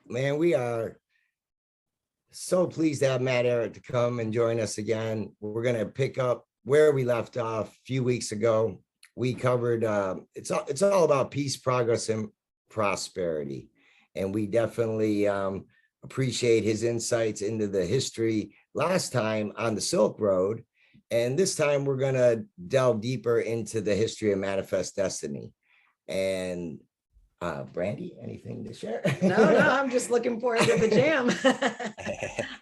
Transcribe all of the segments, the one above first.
Man, we are so pleased to have Matt Eric to come and join us again. We're going to pick up where we left off a few weeks ago. We covered it's all about peace, progress, and prosperity, and we definitely appreciate his insights into the history last time on the Silk Road, and this time we're going to delve deeper into the history of manifest destiny. And Brandi, anything to share? No, I'm just looking forward to the jam.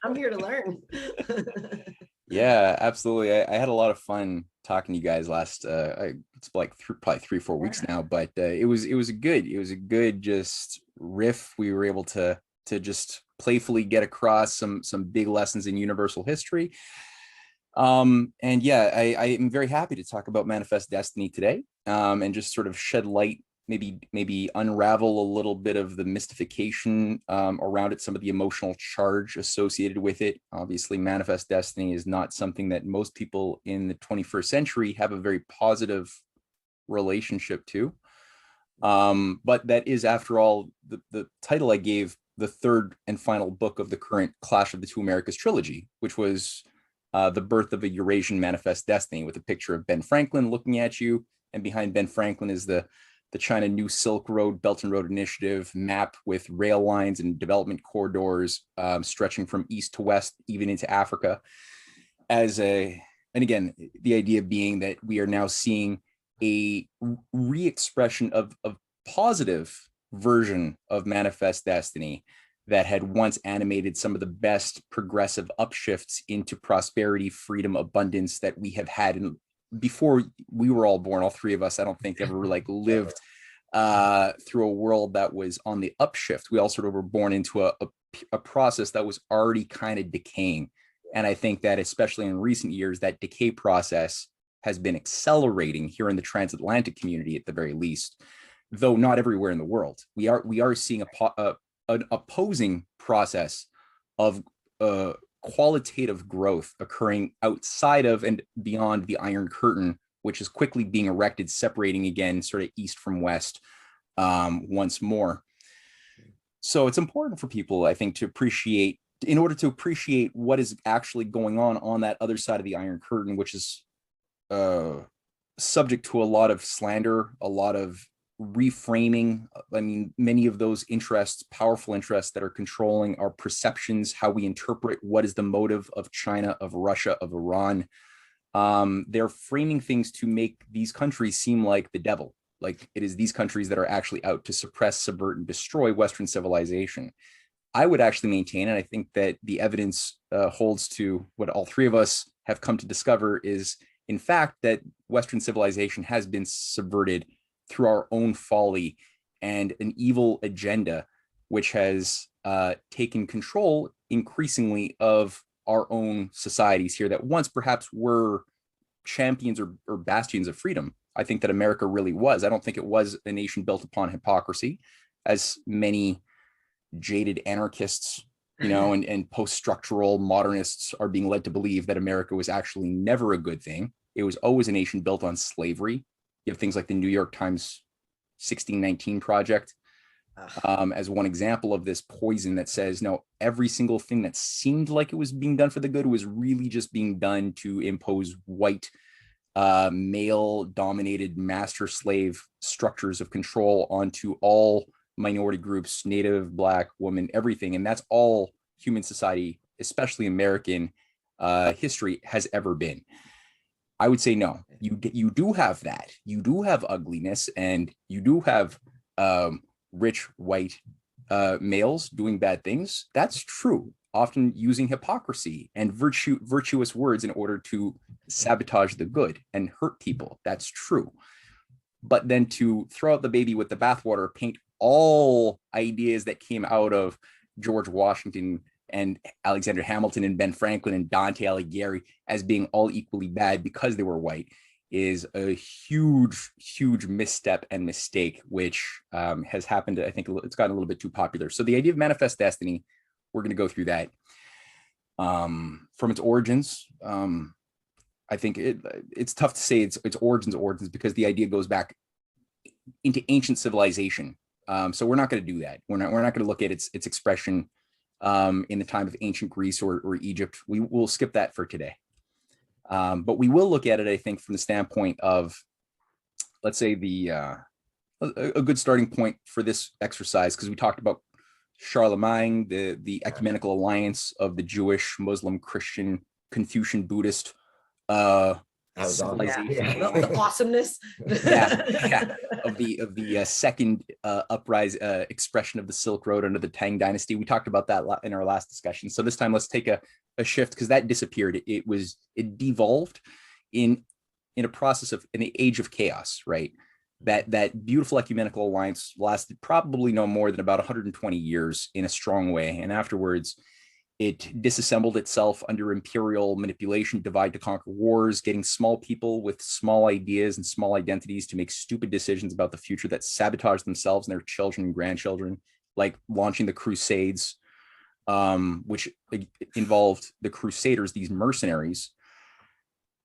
I'm here to learn. Yeah, absolutely. I had a lot of fun talking to you guys last it's like probably 3-4 weeks now, but it was a good just riff. We were able to just playfully get across some big lessons in universal history. And yeah, I am very happy to talk about manifest destiny today, and just sort of shed light, maybe unravel a little bit of the mystification around it, some of the emotional charge associated with it. Obviously, manifest destiny is not something that most people in the 21st century have a very positive relationship to. But that is, after all, the title I gave the third and final book of the current Clash of the Two Americas trilogy, which was The Birth of a Eurasian Manifest Destiny, with a picture of Ben Franklin looking at you. And behind Ben Franklin is the China New Silk Road Belt and Road Initiative map with rail lines and development corridors stretching from east to west, even into Africa. And again, the idea being that we are now seeing a re-expression of positive version of manifest destiny that had once animated some of the best progressive upshifts into prosperity, freedom, abundance that we have had before we were all born. All three of us, I don't think, ever lived through a world that was on the upshift. We all sort of were born into a process that was already kind of decaying. And I think that especially in recent years, that decay process has been accelerating here in the transatlantic community at the very least, though not everywhere in the world. We are seeing an opposing process of qualitative growth occurring outside of and beyond the Iron Curtain, which is quickly being erected, separating again sort of east from west once more. So it's important for people, I think, to appreciate, in order to appreciate what is actually going on that other side of the Iron Curtain, which is subject to a lot of slander, a lot of reframing. I mean, many of those interests, powerful interests that are controlling our perceptions, how we interpret what is the motive of China, of Russia, of Iran. They're framing things to make these countries seem like the devil, like it is these countries that are actually out to suppress, subvert, and destroy Western civilization. I would actually maintain, and I think that the evidence holds to what all three of us have come to discover, is in fact that Western civilization has been subverted through our own folly and an evil agenda, which has taken control increasingly of our own societies here that once perhaps were champions or bastions of freedom. I think that America really was. I don't think it was a nation built upon hypocrisy, as many jaded anarchists, and post-structural modernists are being led to believe that America was actually never a good thing. It was always a nation built on slavery. You have things like the New York Times 1619 Project as one example of this poison that says, no, every single thing that seemed like it was being done for the good was really just being done to impose white, male-dominated master-slave structures of control onto all minority groups, Native, Black, women, everything. And that's all human society, especially American history, has ever been. I would say no. You do have that. You do have ugliness, and you do have rich white males doing bad things. That's true. Often using hypocrisy and virtuous words in order to sabotage the good and hurt people. That's true. But then to throw out the baby with the bathwater, paint all ideas that came out of George Washington and Alexander Hamilton and Ben Franklin and Dante Alighieri as being all equally bad because they were white, is a huge misstep and mistake, which has happened. I think it's gotten a little bit too popular. So the idea of manifest destiny, we're going to go through that. From its origins, I think it's tough to say its origins because the idea goes back into ancient civilization. So we're not going to do that. We're not going to look at its expression in the time of ancient Greece or Egypt. We will skip that for today. But we will look at it, I think, from the standpoint of, let's say, a good starting point for this exercise, because we talked about Charlemagne, the ecumenical alliance of the Jewish, Muslim, Christian, Confucian, Buddhist civilization. The awesomeness. Of the second uprise expression of the Silk Road under the Tang Dynasty. We talked about that in our last discussion. So this time, let's take a shift, because that disappeared. It devolved in a process of in the age of chaos, right? That beautiful ecumenical alliance lasted probably no more than about 120 years in a strong way, and afterwards it disassembled itself under imperial manipulation, divide to conquer wars, getting small people with small ideas and small identities to make stupid decisions about the future that sabotage themselves and their children and grandchildren, like launching the Crusades, which involved the Crusaders, these mercenaries,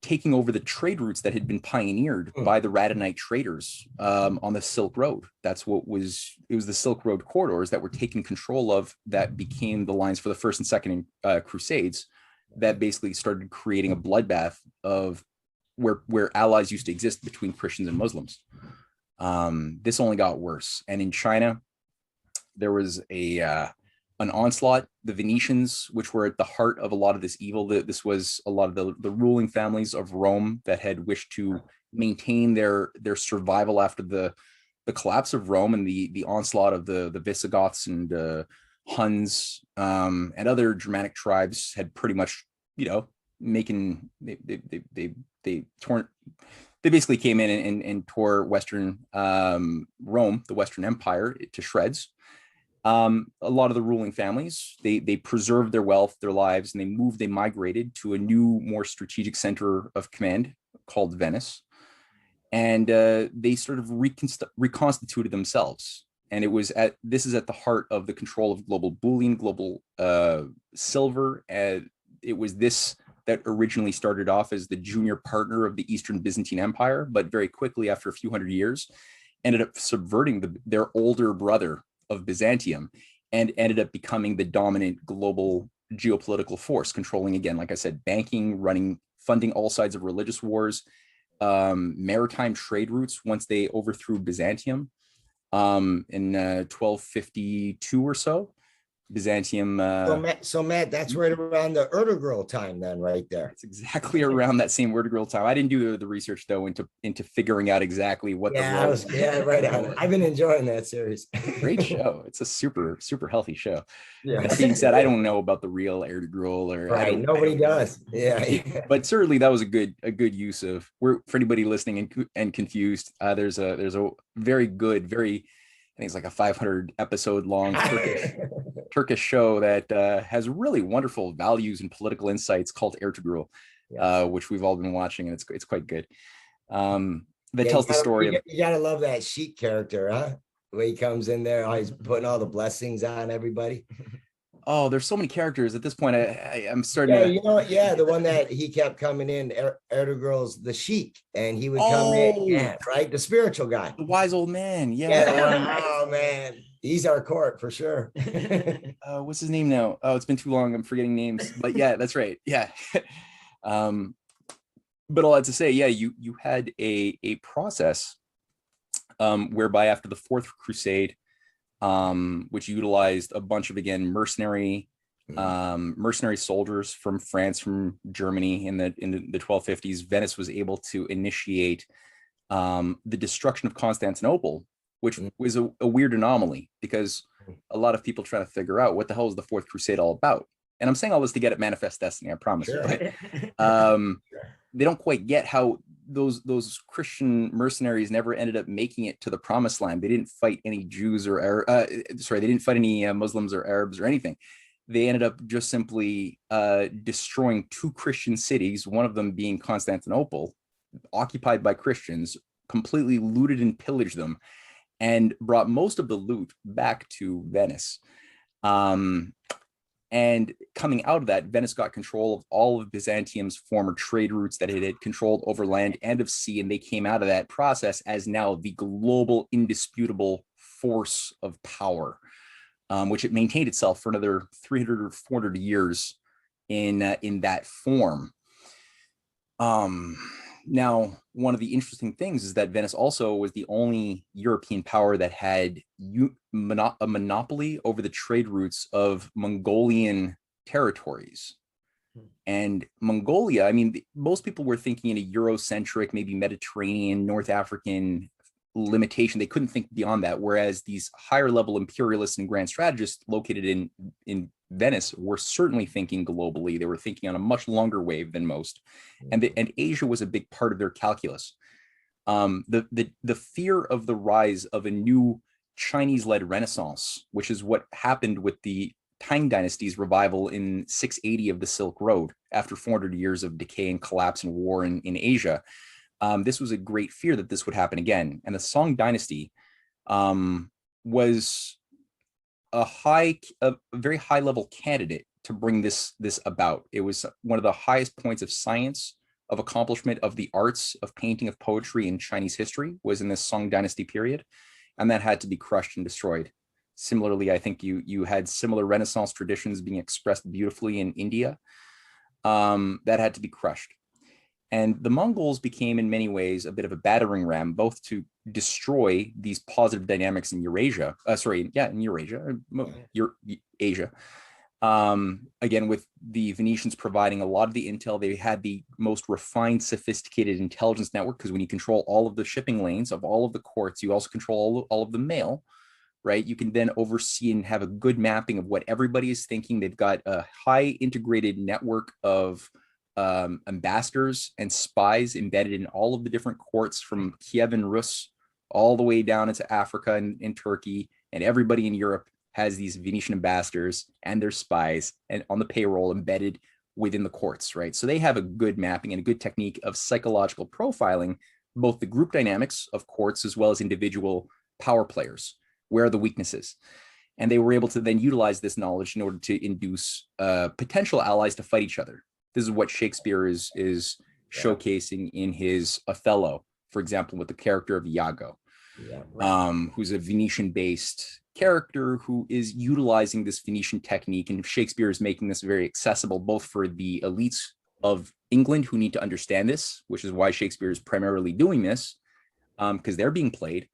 taking over the trade routes that had been pioneered by the Radhanite traders on the Silk Road. It was the Silk Road corridors that were taken control of, that became the lines for the first and second Crusades, that basically started creating a bloodbath of where allies used to exist between Christians and Muslims. This only got worse. And in China, there was an onslaught. The Venetians, which were at the heart of a lot of this evil, this was a lot of the ruling families of Rome that had wished to maintain their survival after the collapse of Rome and the onslaught of the Visigoths and Huns and other Germanic tribes had pretty much, making they basically came in and tore Western Rome, the Western Empire, to shreds. A lot of the ruling families, they preserved their wealth, their lives, and they migrated to a new, more strategic center of command called Venice. And they sort of reconstituted themselves. And this is at the heart of the control of global bullion, global silver. It was this that originally started off as the junior partner of the Eastern Byzantine Empire, but very quickly, after a few hundred years, ended up subverting their older brother of Byzantium, and ended up becoming the dominant global geopolitical force, controlling, again, like I said, banking, funding all sides of religious wars, maritime trade routes once they overthrew Byzantium in 1252 or so. Byzantium. So Matt, that's right around the Ertugrul time, then, right there. It's exactly around that same Ertugrul time. I didn't do the research though into figuring out exactly what the role. Right on. I've been enjoying that series. Great show. It's a super healthy show. Yeah. That being said, I don't know about the real Ertugrul, or right. Nobody does. Yeah. But certainly that was a good use of. For anybody listening and confused, there's a very good, I think it's like a 500 episode long Turkish show that has really wonderful values and political insights called Ertugrul, which we've all been watching, and it's quite good. That tells the story. You gotta love that Sheik character, huh? When he comes in there, he's putting all the blessings on everybody. Oh, there's so many characters at this point. I'm starting to. The one that he kept coming in, Ertugrul's the Sheik, and he would come in, right? The spiritual guy. The wise old man, Oh, man. He's our court for sure. What's his name now? Oh, it's been too long. I'm forgetting names. But yeah, that's right. Yeah. But all that to say, you had a process whereby after the Fourth Crusade, which utilized a bunch of, again, mercenary soldiers from France, from Germany in the 1250s, Venice was able to initiate the destruction of Constantinople, which was a weird anomaly, because a lot of people trying to figure out what the hell is the Fourth Crusade all about. And I'm saying all this to get at Manifest Destiny, I promise. Sure. But they don't quite get how those Christian mercenaries never ended up making it to the promised land. They didn't fight any Jews or they didn't fight any Muslims or Arabs or anything. They ended up just simply destroying two Christian cities, one of them being Constantinople, occupied by Christians, completely looted and pillaged them, and brought most of the loot back to Venice. And coming out of that, Venice got control of all of Byzantium's former trade routes that it had controlled over land and of sea. And they came out of that process as now the global, indisputable force of power, which it maintained itself for another 300 or 400 years in that form. Now, one of the interesting things is that Venice also was the only European power that had a monopoly over the trade routes of Mongolian territories. And Mongolia, I mean, most people were thinking in a Eurocentric, maybe Mediterranean, North African limitation. They couldn't think beyond that. Whereas these higher level imperialists and grand strategists located in Venice were certainly thinking globally. They were thinking on a much longer wave than most. And Asia was a big part of their calculus. The fear of the rise of a new Chinese-led Renaissance, which is what happened with the Tang Dynasty's revival in 680 of the Silk Road after 400 years of decay and collapse and war in Asia. This was a great fear that this would happen again. And the Song Dynasty was a very high level candidate to bring this about. It was one of the highest points of science, of accomplishment of the arts, of painting, of poetry in Chinese history was in this Song Dynasty period. And that had to be crushed and destroyed. Similarly, I think you had similar Renaissance traditions being expressed beautifully in India. That had to be crushed. And the Mongols became in many ways a bit of a battering ram, both to destroy these positive dynamics in Eurasia, Asia. Again, with the Venetians providing a lot of the intel, they had the most refined, sophisticated intelligence network, because when you control all of the shipping lanes of all of the courts, you also control all of the mail, right? You can then oversee and have a good mapping of what everybody is thinking. They've got a high integrated network of ambassadors and spies embedded in all of the different courts from Kievan Rus all the way down into Africa and Turkey, and everybody in Europe has these Venetian ambassadors and their spies and on the payroll embedded within the courts, right? So they have a good mapping and a good technique of psychological profiling, both the group dynamics of courts as well as individual power players. Where are the weaknesses? And they were able to then utilize this knowledge in order to induce potential allies to fight each other. This is what Shakespeare is showcasing in his Othello, for example, with the character of Iago, who's a Venetian-based character who is utilizing this Venetian technique. And Shakespeare is making this very accessible, both for the elites of England who need to understand this, which is why Shakespeare is primarily doing this, because they're being played.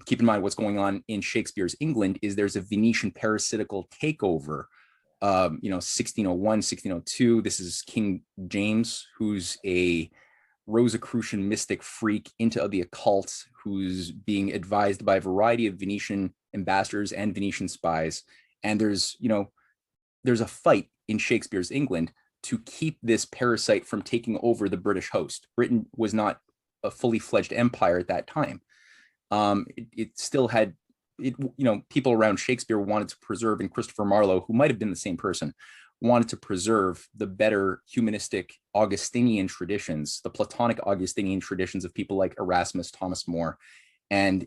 Keep in mind what's going on in Shakespeare's England is there's a Venetian parasitical takeover. 1601, 1602. This is King James, who's a Rosicrucian mystic freak into the occult, who's being advised by a variety of Venetian ambassadors and Venetian spies. And there's a fight in Shakespeare's England to keep this parasite from taking over the British host. Britain was not a fully fledged empire at that time. It still had people around Shakespeare wanted to preserve, and Christopher Marlowe, who might have been the same person, wanted to preserve the better humanistic Augustinian traditions, the Platonic Augustinian traditions of people like Erasmus, Thomas More, and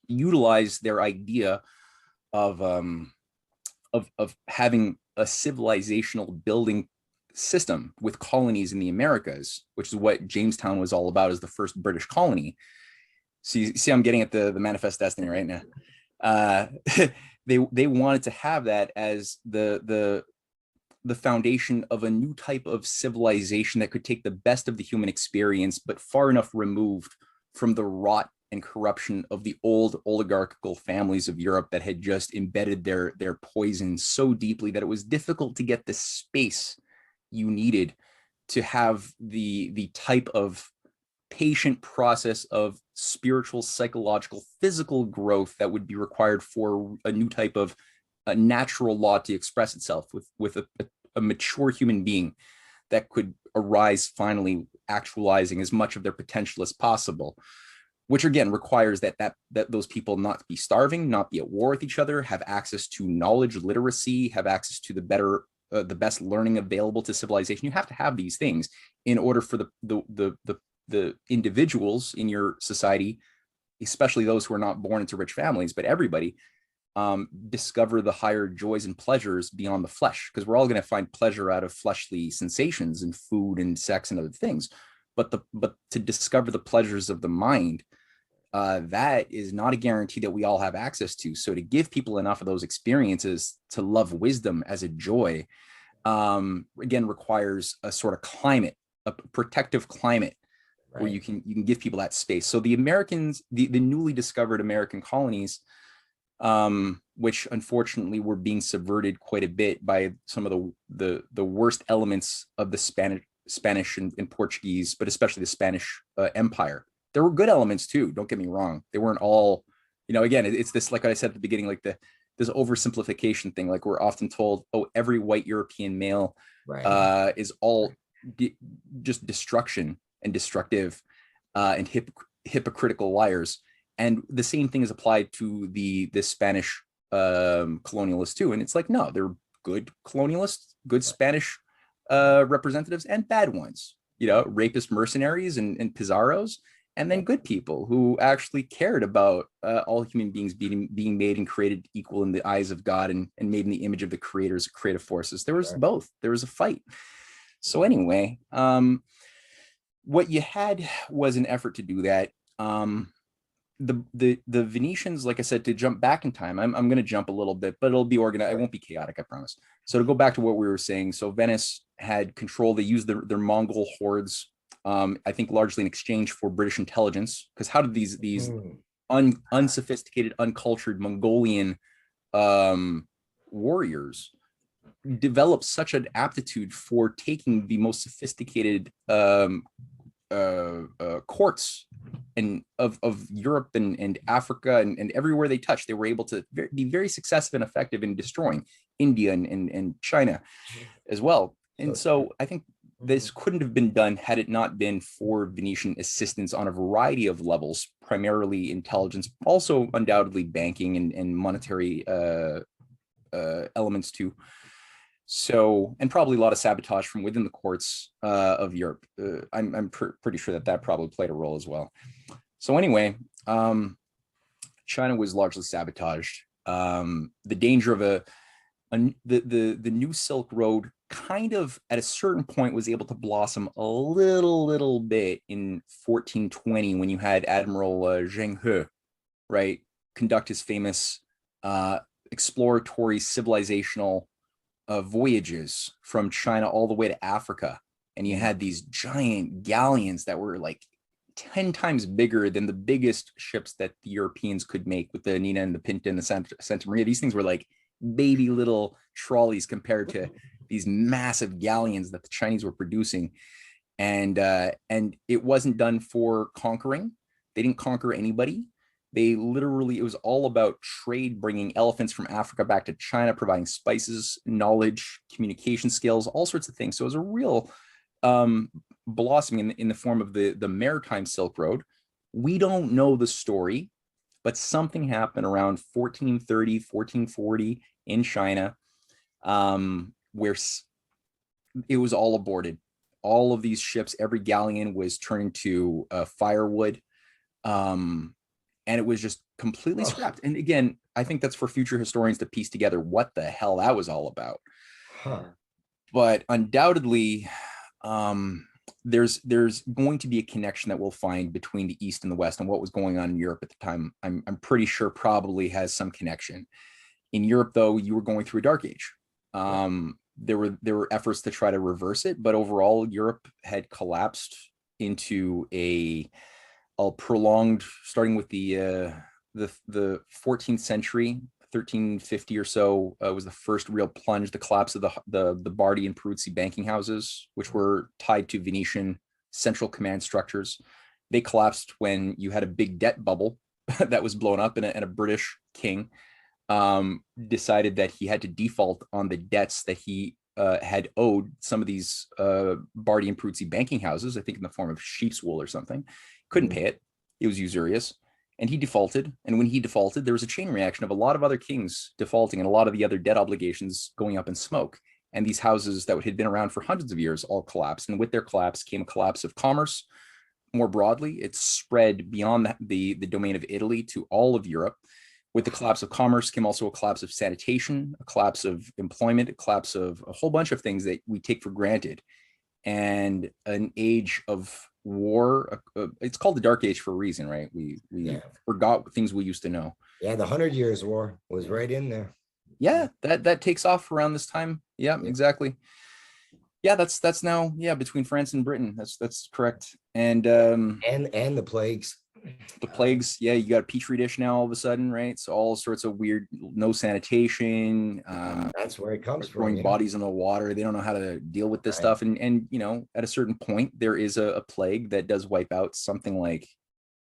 utilize their idea of having a civilizational building system with colonies in the Americas, which is what Jamestown was all about as the first British colony. So you see, I'm getting at the manifest destiny right now. They wanted to have that as the foundation of a new type of civilization that could take the best of the human experience, but far enough removed from the rot and corruption of the old oligarchical families of Europe that had just embedded their poison so deeply that it was difficult to get the space you needed to have the type of patient process of spiritual, psychological, physical growth that would be required for a new type of a natural law to express itself with a mature human being that could arise, finally actualizing as much of their potential as possible, which again requires that those people not be starving, not be at war with each other, have access to knowledge, literacy, have access to the best learning available to civilization. You have to have these things in order for the individuals in your society, especially those who are not born into rich families, but everybody, discover the higher joys and pleasures beyond the flesh, because we're all going to find pleasure out of fleshly sensations and food and sex and other things. But to discover the pleasures of the mind that is not a guarantee that we all have access to. So to give people enough of those experiences to love wisdom as a joy, again, requires a sort of climate, a protective climate, where you can give people that space. So the Americans, the newly discovered American colonies, which unfortunately were being subverted quite a bit by some of the worst elements of the Spanish and Portuguese, but especially the Spanish Empire. There were good elements too. Don't get me wrong. They weren't all, again, it's this, like I said at the beginning, like this oversimplification thing. Like we're often told, oh, every white European male is all just destruction and destructive and hypocritical liars. And the same thing is applied to the Spanish colonialists too. And it's like, no, they're good colonialists, good Spanish representatives, and bad ones, rapist mercenaries and pizarros, and then good people who actually cared about all human beings being made and created equal in the eyes of God and made in the image of the creators of creative forces. There was both. There was a fight. So anyway, what you had was an effort to do that. The Venetians, like I said, to jump back in time, I'm going to jump a little bit, but it'll be organized. It won't be chaotic, I promise. So to go back to what we were saying, so Venice had control. They used their Mongol hordes, I think largely in exchange for British intelligence. Because how did these unsophisticated, uncultured Mongolian warriors develop such an aptitude for taking the most sophisticated courts and of Europe and Africa and everywhere they touched? They were able to be very successful and effective in destroying India and China as well. And so I think this couldn't have been done had it not been for Venetian assistance on a variety of levels, primarily intelligence, also undoubtedly banking and monetary elements too. So, and probably a lot of sabotage from within the courts of Europe. I'm pretty sure that probably played a role as well. So anyway, China was largely sabotaged. The danger of the new Silk Road kind of at a certain point was able to blossom a little bit in 1420 when you had Admiral Zheng He, right, conduct his famous exploratory civilizational voyages from China all the way to Africa. And you had these giant galleons that were like 10 times bigger than the biggest ships that the Europeans could make with the Nina and the Pinta and the Santa Maria. These things were like baby little trolleys compared to these massive galleons that the Chinese were producing. And it wasn't done for conquering. They didn't conquer anybody. They literally, it was all about trade, bringing elephants from Africa back to China, providing spices, knowledge, communication skills, all sorts of things. So it was a real blossoming in the form of the maritime Silk Road. We don't know the story, but something happened around 1430, 1440 in China, where it was all aborted. All of these ships, every galleon was turned to firewood. And it was just completely scrapped. And again, I think that's for future historians to piece together what the hell that was all about. But undoubtedly, there's going to be a connection that we'll find between the East and the West and what was going on in Europe at the time. I'm pretty sure probably has some connection. In Europe, though, you were going through a dark age. There were efforts to try to reverse it, but overall, Europe had collapsed into a prolonged, starting with the 14th century, 1350 or so, was the first real plunge, the collapse of the Bardi and Peruzzi banking houses, which were tied to Venetian central command structures. They collapsed when you had a big debt bubble that was blown up, and a British king decided that he had to default on the debts that he had owed some of these Bardi and Peruzzi banking houses, I think in the form of sheep's wool or something. Couldn't pay it. It was usurious. And he defaulted. And when he defaulted, there was a chain reaction of a lot of other kings defaulting and a lot of the other debt obligations going up in smoke. And these houses that had been around for hundreds of years all collapsed. And with their collapse came a collapse of commerce. More broadly, it spread beyond the domain of Italy to all of Europe. With the collapse of commerce came also a collapse of sanitation, a collapse of employment, a collapse of a whole bunch of things that we take for granted. and an age of war. It's called the Dark Age for a reason, right? We forgot things we used to know. Yeah, the 100 Years' War was right in there. Yeah, that takes off around this time. Yeah, exactly. Yeah, that's now between France and Britain. That's correct. And the plagues. The plagues, yeah, you got a petri dish now all of a sudden, right? So all sorts of weird, no sanitation. That's where it comes from. Throwing bodies in the water. They don't know how to deal with this stuff. And you know, at a certain point, there is a plague that does wipe out something like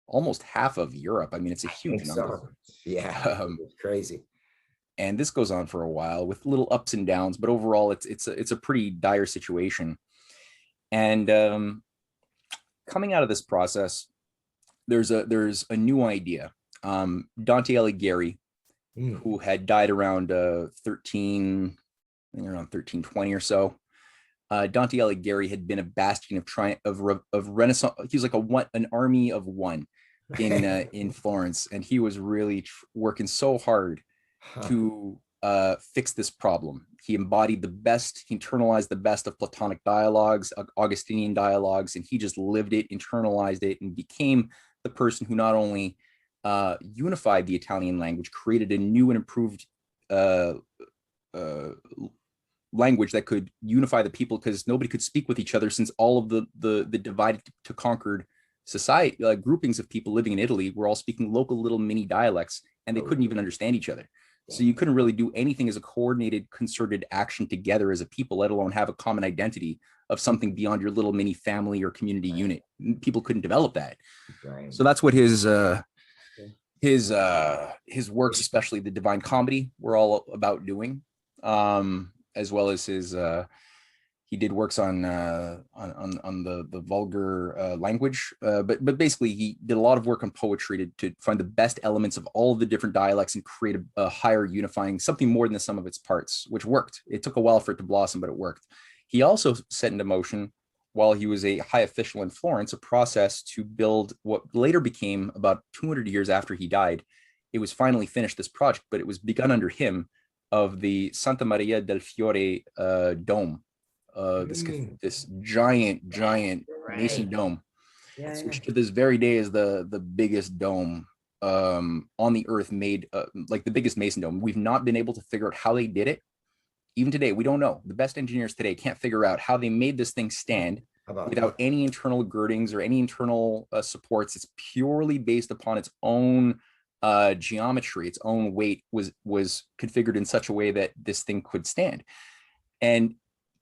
almost half of Europe. I mean, it's a huge number. So. Yeah, it's crazy. And this goes on for a while with little ups and downs, but overall, it's a pretty dire situation. And coming out of this process, there's a new idea. Dante Alighieri, who had died around 1320 or so. Dante Alighieri had been a bastion of Renaissance. He was like an army of one in Florence, and he was really working so hard to fix this problem. He embodied the best, he internalized the best of Platonic dialogues, Augustinian dialogues, and he just lived it, internalized it, and became the person who not only unified the Italian language, created a new and improved language that could unify the people, because nobody could speak with each other, since all of the divided to conquered society groupings of people living in Italy were all speaking local little mini dialects, and they couldn't even understand each other. So you couldn't really do anything as a coordinated, concerted action together as a people, let alone have a common identity of something beyond your little mini family or community unit. People couldn't develop that. So that's what his works, especially the Divine Comedy, were all about doing, as well as his he did works on the vulgar language, but basically he did a lot of work on poetry to find the best elements of all of the different dialects and create a higher unifying, something more than the sum of its parts, which worked. It took a while for it to blossom, but it worked. He also set into motion, while he was a high official in Florence, a process to build what later became, about 200 years after he died, it was finally finished, this project, but it was begun under him, of the Santa Maria del Fiore dome. This giant mason dome, which to this very day is the biggest dome on the earth, made like the biggest mason dome. We've not been able to figure out how they did it. Even today, we don't know. The best engineers today can't figure out how they made this thing stand without any internal girdings or any internal supports. It's purely based upon its own geometry. Its own weight was configured in such a way that this thing could stand. And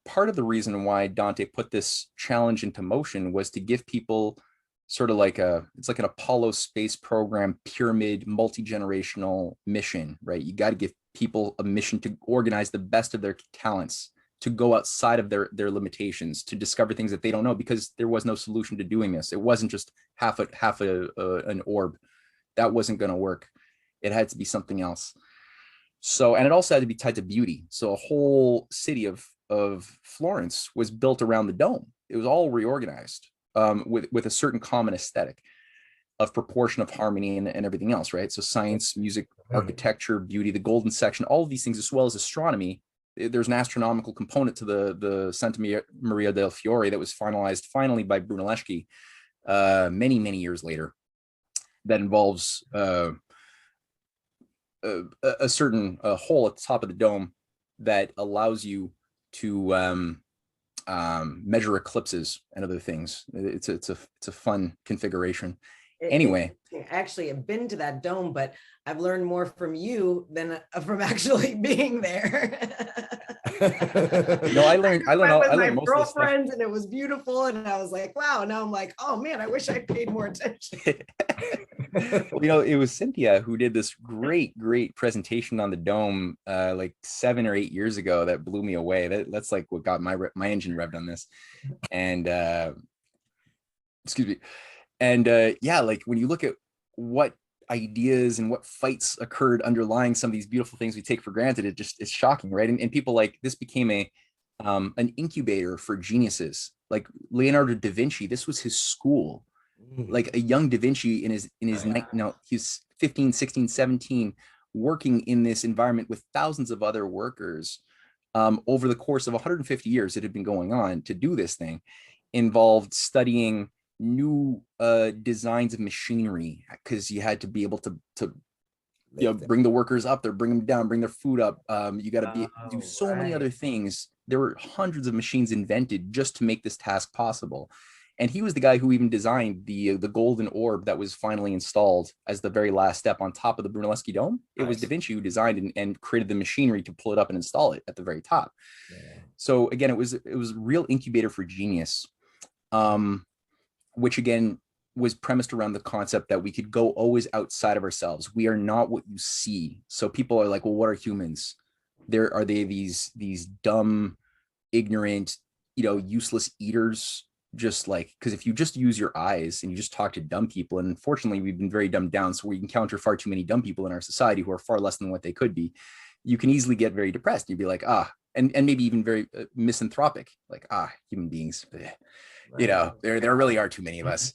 part of the reason why Dante put this challenge into motion was to give people sort of like it's like an Apollo space program, pyramid, multi-generational mission, right? You got to give people a mission to organize the best of their talents, to go outside of their limitations, to discover things that they don't know, because there was no solution to doing this. It wasn't just half an orb. That wasn't going to work. It had to be something else. So, and it also had to be tied to beauty. So a whole city of Florence was built around the dome. It was all reorganized with a certain common aesthetic of proportion, of harmony, and everything else, right? So science, music, architecture, beauty, the golden section, all of these things, as well as astronomy. There's an astronomical component to the Santa Maria del Fiore that was finalized finally by Brunelleschi many years later, that involves a certain hole at the top of the dome that allows you to measure eclipses and other things. It's a fun configuration. Anyway, actually, I've been to that dome, but I've learned more from you than from actually being there. No, I learned my most girlfriends, and it was beautiful, and I was like, wow. Now I'm like, oh man, I wish I paid more attention. Well, you know, it was Cynthia who did this great presentation on the dome like 7 or 8 years ago that blew me away. That's like what got my engine revved on this. And excuse me. And yeah, like when you look at what ideas and what fights occurred underlying some of these beautiful things we take for granted, it's shocking, right? And people, like, this became an incubator for geniuses. Like Leonardo da Vinci, this was his school. Like a young Da Vinci in his he's 15, 16, 17, working in this environment with thousands of other workers, over the course of 150 years it had been going on to do this thing, involved studying new designs of machinery, because you had to be able to bring the workers up there, bring them down, bring their food up. You got to do so many other things. There were hundreds of machines invented just to make this task possible. And he was the guy who even designed the golden orb that was finally installed as the very last step on top of the Brunelleschi dome. It was Da Vinci who designed and created the machinery to pull it up and install it at the very top. Yeah. So again, it was a real incubator for genius, which again was premised around the concept that we could go always outside of ourselves. We are not what you see. So people are like, well, what are humans? Are they these dumb, ignorant, useless eaters? Just like, because if you just use your eyes and you just talk to dumb people, and unfortunately we've been very dumbed down, so we encounter far too many dumb people in our society who are far less than what they could be, you can easily get very depressed. You'd be like, and maybe even very misanthropic, like, human beings. Right. There really are too many of us.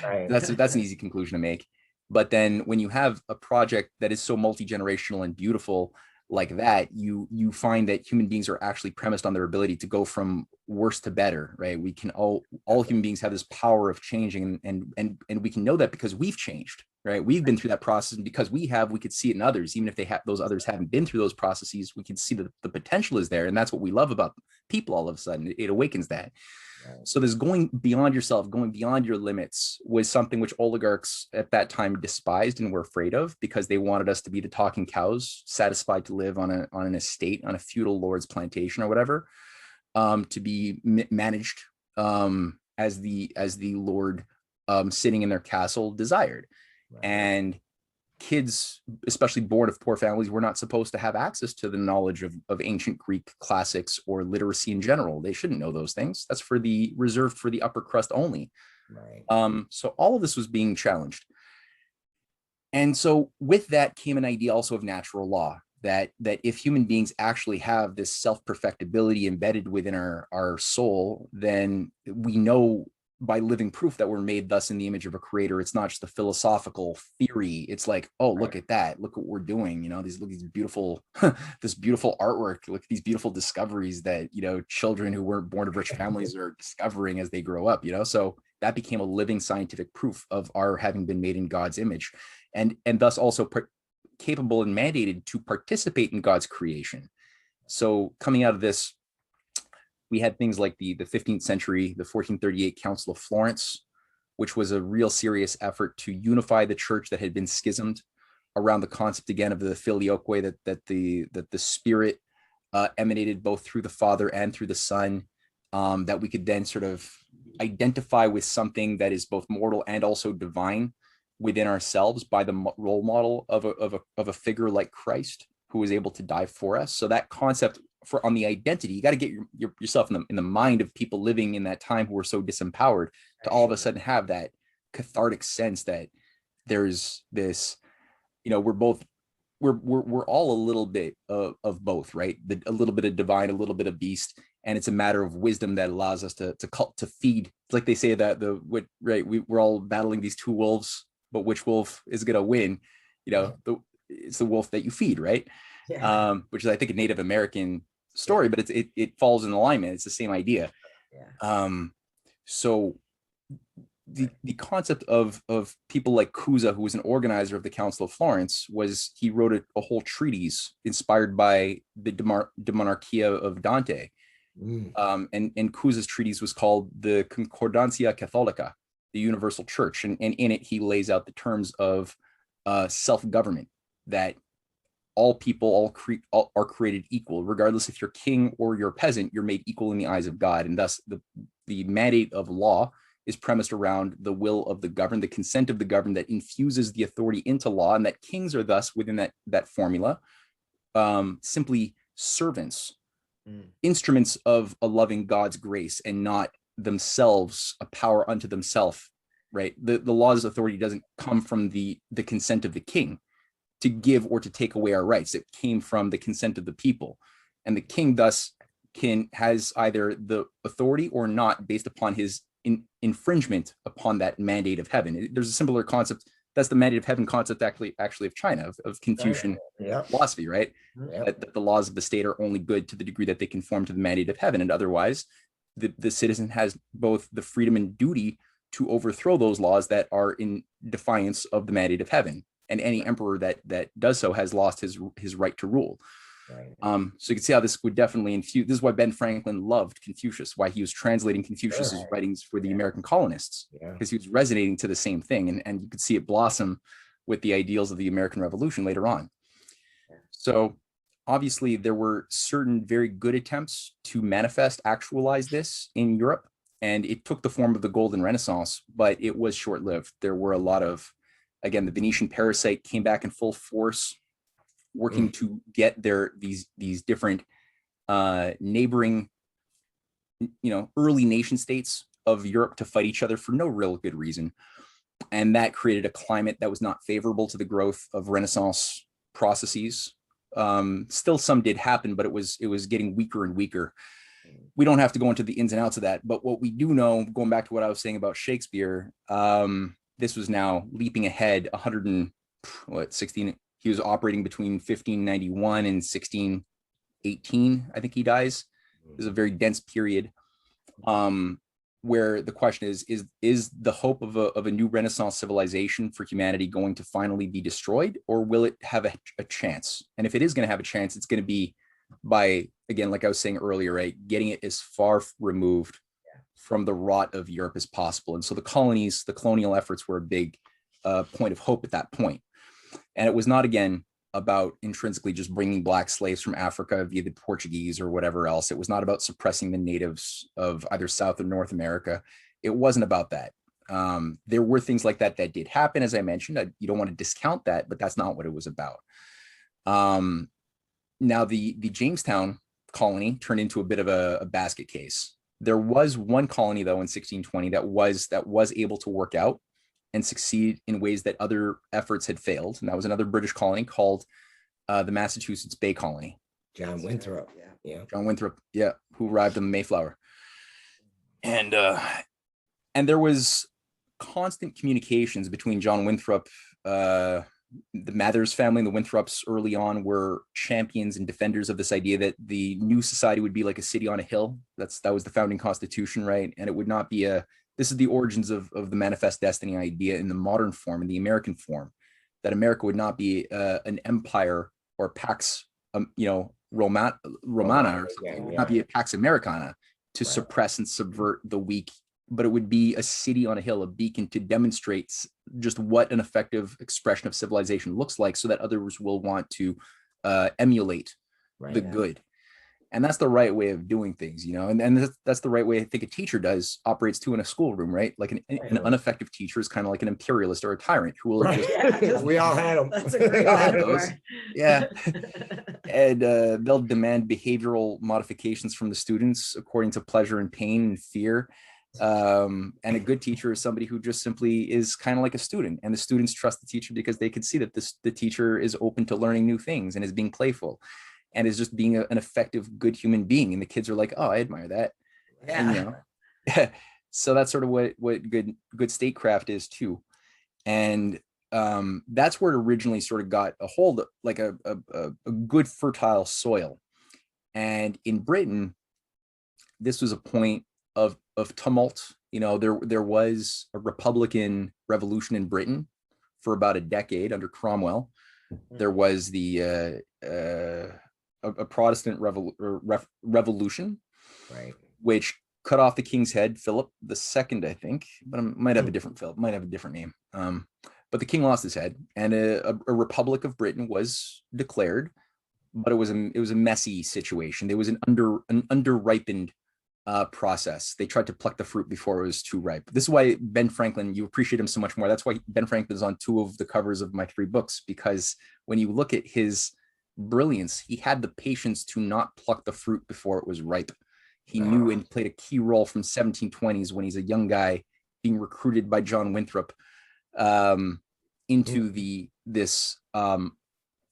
Right. That's an easy conclusion to make. But then when you have a project that is so multi-generational and beautiful like that, you find that human beings are actually premised on their ability to go from worse to better, right? We can all human beings have this power of changing, and we can know that because we've changed, right? We've been through that process, and because we could see it in others, even if those others haven't been through those processes, we can see that the potential is there. And that's what we love about people. All of a sudden it awakens that. So this going beyond yourself, going beyond your limits, was something which oligarchs at that time despised and were afraid of, because they wanted us to be the talking cows, satisfied to live on an estate, on a feudal lord's plantation or whatever, to be managed as the lord sitting in their castle desired. Right. And kids, especially born of poor families, were not supposed to have access to the knowledge of ancient Greek classics or literacy in general. They shouldn't know those things. That's reserved for the upper crust only. Right. So all of this was being challenged. And so with that came an idea also of natural law, that if human beings actually have this self-perfectibility embedded within our soul, then we know by living proof that we're made thus in the image of a creator. It's not just a philosophical theory. It's like, oh, look at that. Look what we're doing. These beautiful, this beautiful artwork, look at these beautiful discoveries that, children who weren't born of rich families are discovering as they grow up, so that became a living scientific proof of our having been made in God's image, and thus also capable and mandated to participate in God's creation. So coming out of this, we had things like the 15th century, the 1438 Council of Florence, which was a real serious effort to unify the church that had been schismed around the concept again of the filioque, that the spirit emanated both through the Father and through the Son, that we could then sort of identify with something that is both mortal and also divine within ourselves by the role model of a figure like Christ, who was able to die for us. So that concept on the identity, you got to get yourself in the mind of people living in that time who were so disempowered, to all of a sudden have that cathartic sense that there's this, we're all a little bit of both, right? A little bit of divine, a little bit of beast, and it's a matter of wisdom that allows us to feed. It's like they say that we're all battling these two wolves, but which wolf is going to win? It's the wolf that you feed, right? Yeah. Which is, I think, a Native American story, but it falls in alignment. It's the same idea. Yeah. So the concept of people like Cusa, who was an organizer of the Council of Florence, was he wrote a whole treatise inspired by the De Monarchia of Dante. And Cusa's treatise was called the Concordancia Catholica, the Universal Church, and in it he lays out the terms of self-government, that all people are created equal, regardless if you're king or you're peasant. You're made equal in the eyes of God, and thus the mandate of law is premised around the will of the governed, the consent of the governed, that infuses the authority into law, and that kings are thus within that formula simply servants, instruments of a loving God's grace, and not themselves a power unto themselves. Right? The law's authority doesn't come from the consent of the king to give or to take away our rights. It came from the consent of the people, and the king thus has either the authority or not, based upon his infringement upon that mandate of heaven. There's a similar concept that's the mandate of heaven concept actually of China, of Confucian philosophy, right? That the laws of the state are only good to the degree that they conform to the mandate of heaven, and otherwise the citizen has both the freedom and duty to overthrow those laws that are in defiance of the mandate of heaven. And any emperor that does so has lost his right to rule. Right. So you can see how this would definitely infuse. This is why Ben Franklin loved Confucius, why he was translating Confucius's writings for the American colonists, because he was resonating to the same thing. And you could see it blossom with the ideals of the American Revolution later on. So obviously there were certain very good attempts to actualize this in Europe. And it took the form of the Golden Renaissance, but it was short-lived. There were a lot of, again, the Venetian parasite came back in full force, working to get these different neighboring, early nation states of Europe to fight each other for no real good reason. And that created a climate that was not favorable to the growth of Renaissance processes. Still some did happen, but it was getting weaker and weaker. We don't have to go into the ins and outs of that, but what we do know, going back to what I was saying about Shakespeare, this was now leaping ahead 16. He was operating between 1591 and 1618. I think he dies. It was a very dense period, where the question is the hope of a new Renaissance civilization for humanity going to finally be destroyed, or will it have a chance? And if it is going to have a chance, it's going to be by, again, like I was saying earlier, right, getting it as far removed from the rot of Europe as possible. And so the colonies, the colonial efforts were a big point of hope at that point. And it was not, again, about intrinsically just bringing Black slaves from Africa via the Portuguese or whatever else. It was not about suppressing the natives of either South or North America. It wasn't about that. There were things like that did happen, as I mentioned. You don't want to discount that, but that's not what it was about. Now, the Jamestown colony turned into a bit of a basket case. There was one colony, though, in 1620 that was able to work out and succeed in ways that other efforts had failed. And that was another British colony called the Massachusetts Bay Colony. John Winthrop. John Winthrop, who arrived on the Mayflower. And there was constant communications between John Winthrop, the Mathers family and the Winthrops early on were champions and defenders of this idea that the new society would be like a city on a hill. That was the founding constitution, right? And it would not be this is the origins of the manifest destiny idea in the modern form, in the American form, that America would not be an empire or Pax, Romana or something. It would not be a Pax Americana to suppress and subvert the weak, but it would be a city on a hill, a beacon to demonstrate just what an effective expression of civilization looks like, so that others will want to emulate the good. And that's the right way of doing things, and that's the right way I think a teacher operates too in a schoolroom, right? Like an ineffective teacher is kind of like an imperialist or a tyrant who will we all had them. That's a great metaphor. Yeah. And they'll demand behavioral modifications from the students according to pleasure and pain and fear. And a good teacher is somebody who just simply is kind of like a student, and the students trust the teacher because they can see that the teacher is open to learning new things and is being playful and is just being an effective, good human being. And the kids are like, oh, I admire that. Yeah. And, so that's sort of what good statecraft is too. And that's where it originally sort of got a hold of, like a good fertile soil. And in Britain, this was a point of tumult. There was a Republican revolution in Britain for about a decade under Cromwell. There was a Protestant revolution, right, which cut off the king's head, Philip II, I think, but it might have a different Philip, might have a different name. But the king lost his head, and a Republic of Britain was declared, but it was a messy situation. There was an underripened process. They tried to pluck the fruit before it was too ripe. This is why Ben Franklin, you appreciate him so much more. That's why Ben Franklin is on 2 of the covers of my 3 books, because when you look at his brilliance, he had the patience to not pluck the fruit before it was ripe. He knew and played a key role from 1720s when he's a young guy being recruited by John Winthrop into this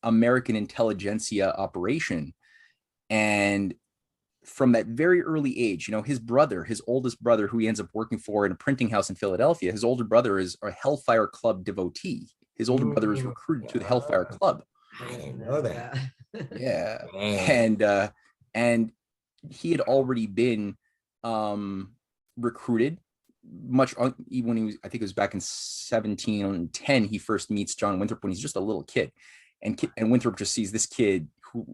American intelligentsia operation. And from that very early age, his brother, his oldest brother, who he ends up working for in a printing house in Philadelphia, his older brother is a Hellfire Club devotee. His older brother is recruited to the Hellfire Club. I didn't know that. Yeah. Man. And he had already been recruited even when he was, I think it was back in 1710, he first meets John Winthrop when he's just a little kid. And Winthrop just sees this kid who,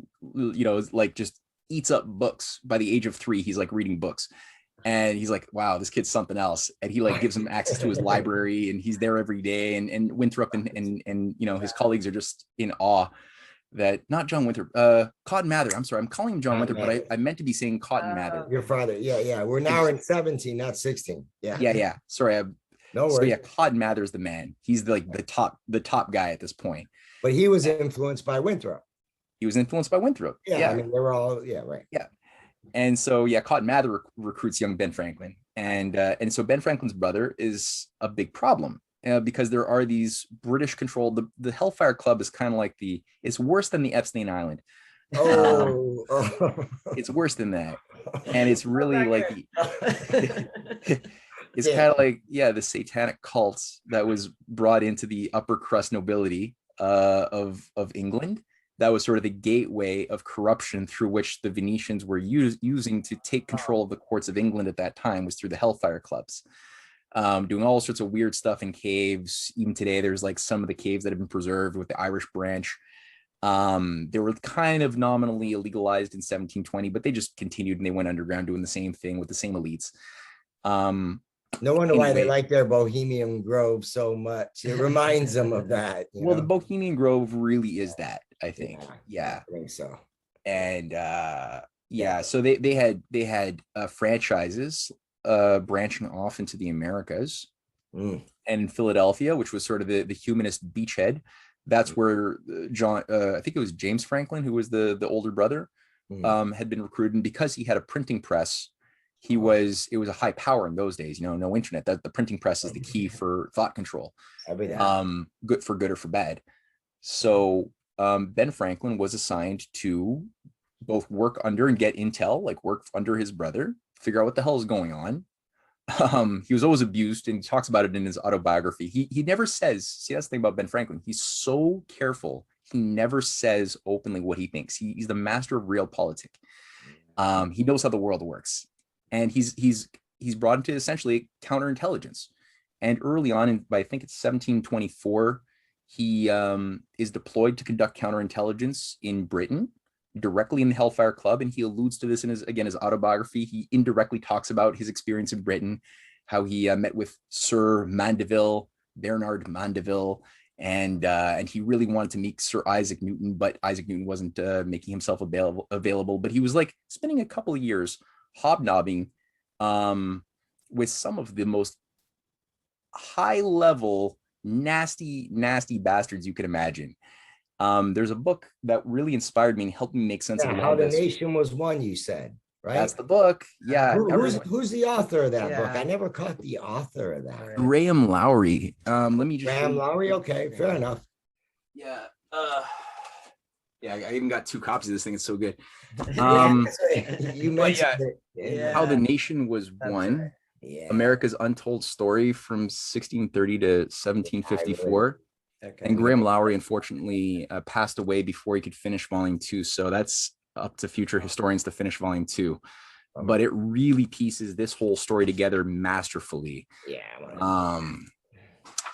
is like just eats up books. By the age of 3, he's like reading books. And he's like, wow, this kid's something else. And he like gives him access to his library, and he's there every day. And Winthrop and his colleagues are just in awe that not John Winthrop, Cotton Mather. I'm sorry, I'm calling him John Winthrop, but I meant to be saying Cotton Mather. Your father. Yeah. We're now in 17, not 16. Yeah. Sorry. No worries. So yeah, Cotton Mather's the man. He's like the top guy at this point. But he was influenced by Winthrop. He was influenced by Winthrop. Yeah. I mean, they were all, right. Yeah. And so, Cotton Mather recruits young Ben Franklin. And so Ben Franklin's brother is a big problem because there are these British controlled, the Hellfire Club is kind of like it's worse than the Epstein Island. It's worse than that. And it's really like, it's kind of like, the satanic cults that was brought into the upper crust nobility of England. That was sort of the gateway of corruption through which the Venetians were using to take control of the courts of England at that time, was through the Hellfire Clubs, doing all sorts of weird stuff in caves. Even today, there's like some of the caves that have been preserved with the Irish branch. They were kind of nominally legalized in 1720, but they just continued and they went underground doing the same thing with the same elites. No wonder why they like their Bohemian Grove so much. It reminds them of that. The Bohemian Grove really is that, I think. Yeah. I think so. And so they had franchises branching off into the Americas. And in Philadelphia, which was sort of the humanist beachhead, that's where I think it was James Franklin, who was the older brother, had been recruited. And because he had a printing press, it was a high power in those days, no internet. That the printing press is the key for thought control. Good for good or for bad. So Ben Franklin was assigned to both work under and get intel, like work under his brother, figure out what the hell is going on. He was always abused, and he talks about it in his autobiography. He never says, see, that's the thing about Ben Franklin. He's so careful. He never says openly what he thinks. He's the master of realpolitik. He knows how the world works. And he's brought into essentially counterintelligence. And early on, I think it's 1724, he is deployed to conduct counterintelligence in Britain, directly in the Hellfire Club. And he alludes to this in his autobiography. He indirectly talks about his experience in Britain, how he met with Sir Mandeville, Bernard Mandeville, and he really wanted to meet Sir Isaac Newton, but Isaac Newton wasn't making himself available. But he was like spending a couple of years hobnobbing with some of the most high-level, nasty bastards you could imagine. There's a book that really inspired me and helped me make sense of How the Nation Was Won, you said, right? That's the book. Yeah. Who's the author of that book? I never caught the author of that. Graham Lowry. Let me just Graham Lowry. Okay, fair enough. Yeah. I even got 2 copies of this thing. It's so good. You mentioned it. How the Nation Was Won. Yeah. America's Untold Story from 1630 to 1754. Okay. And Graham Lowry, unfortunately, passed away before he could finish volume 2. So that's up to future historians to finish volume 2. But it really pieces this whole story together masterfully. Yeah.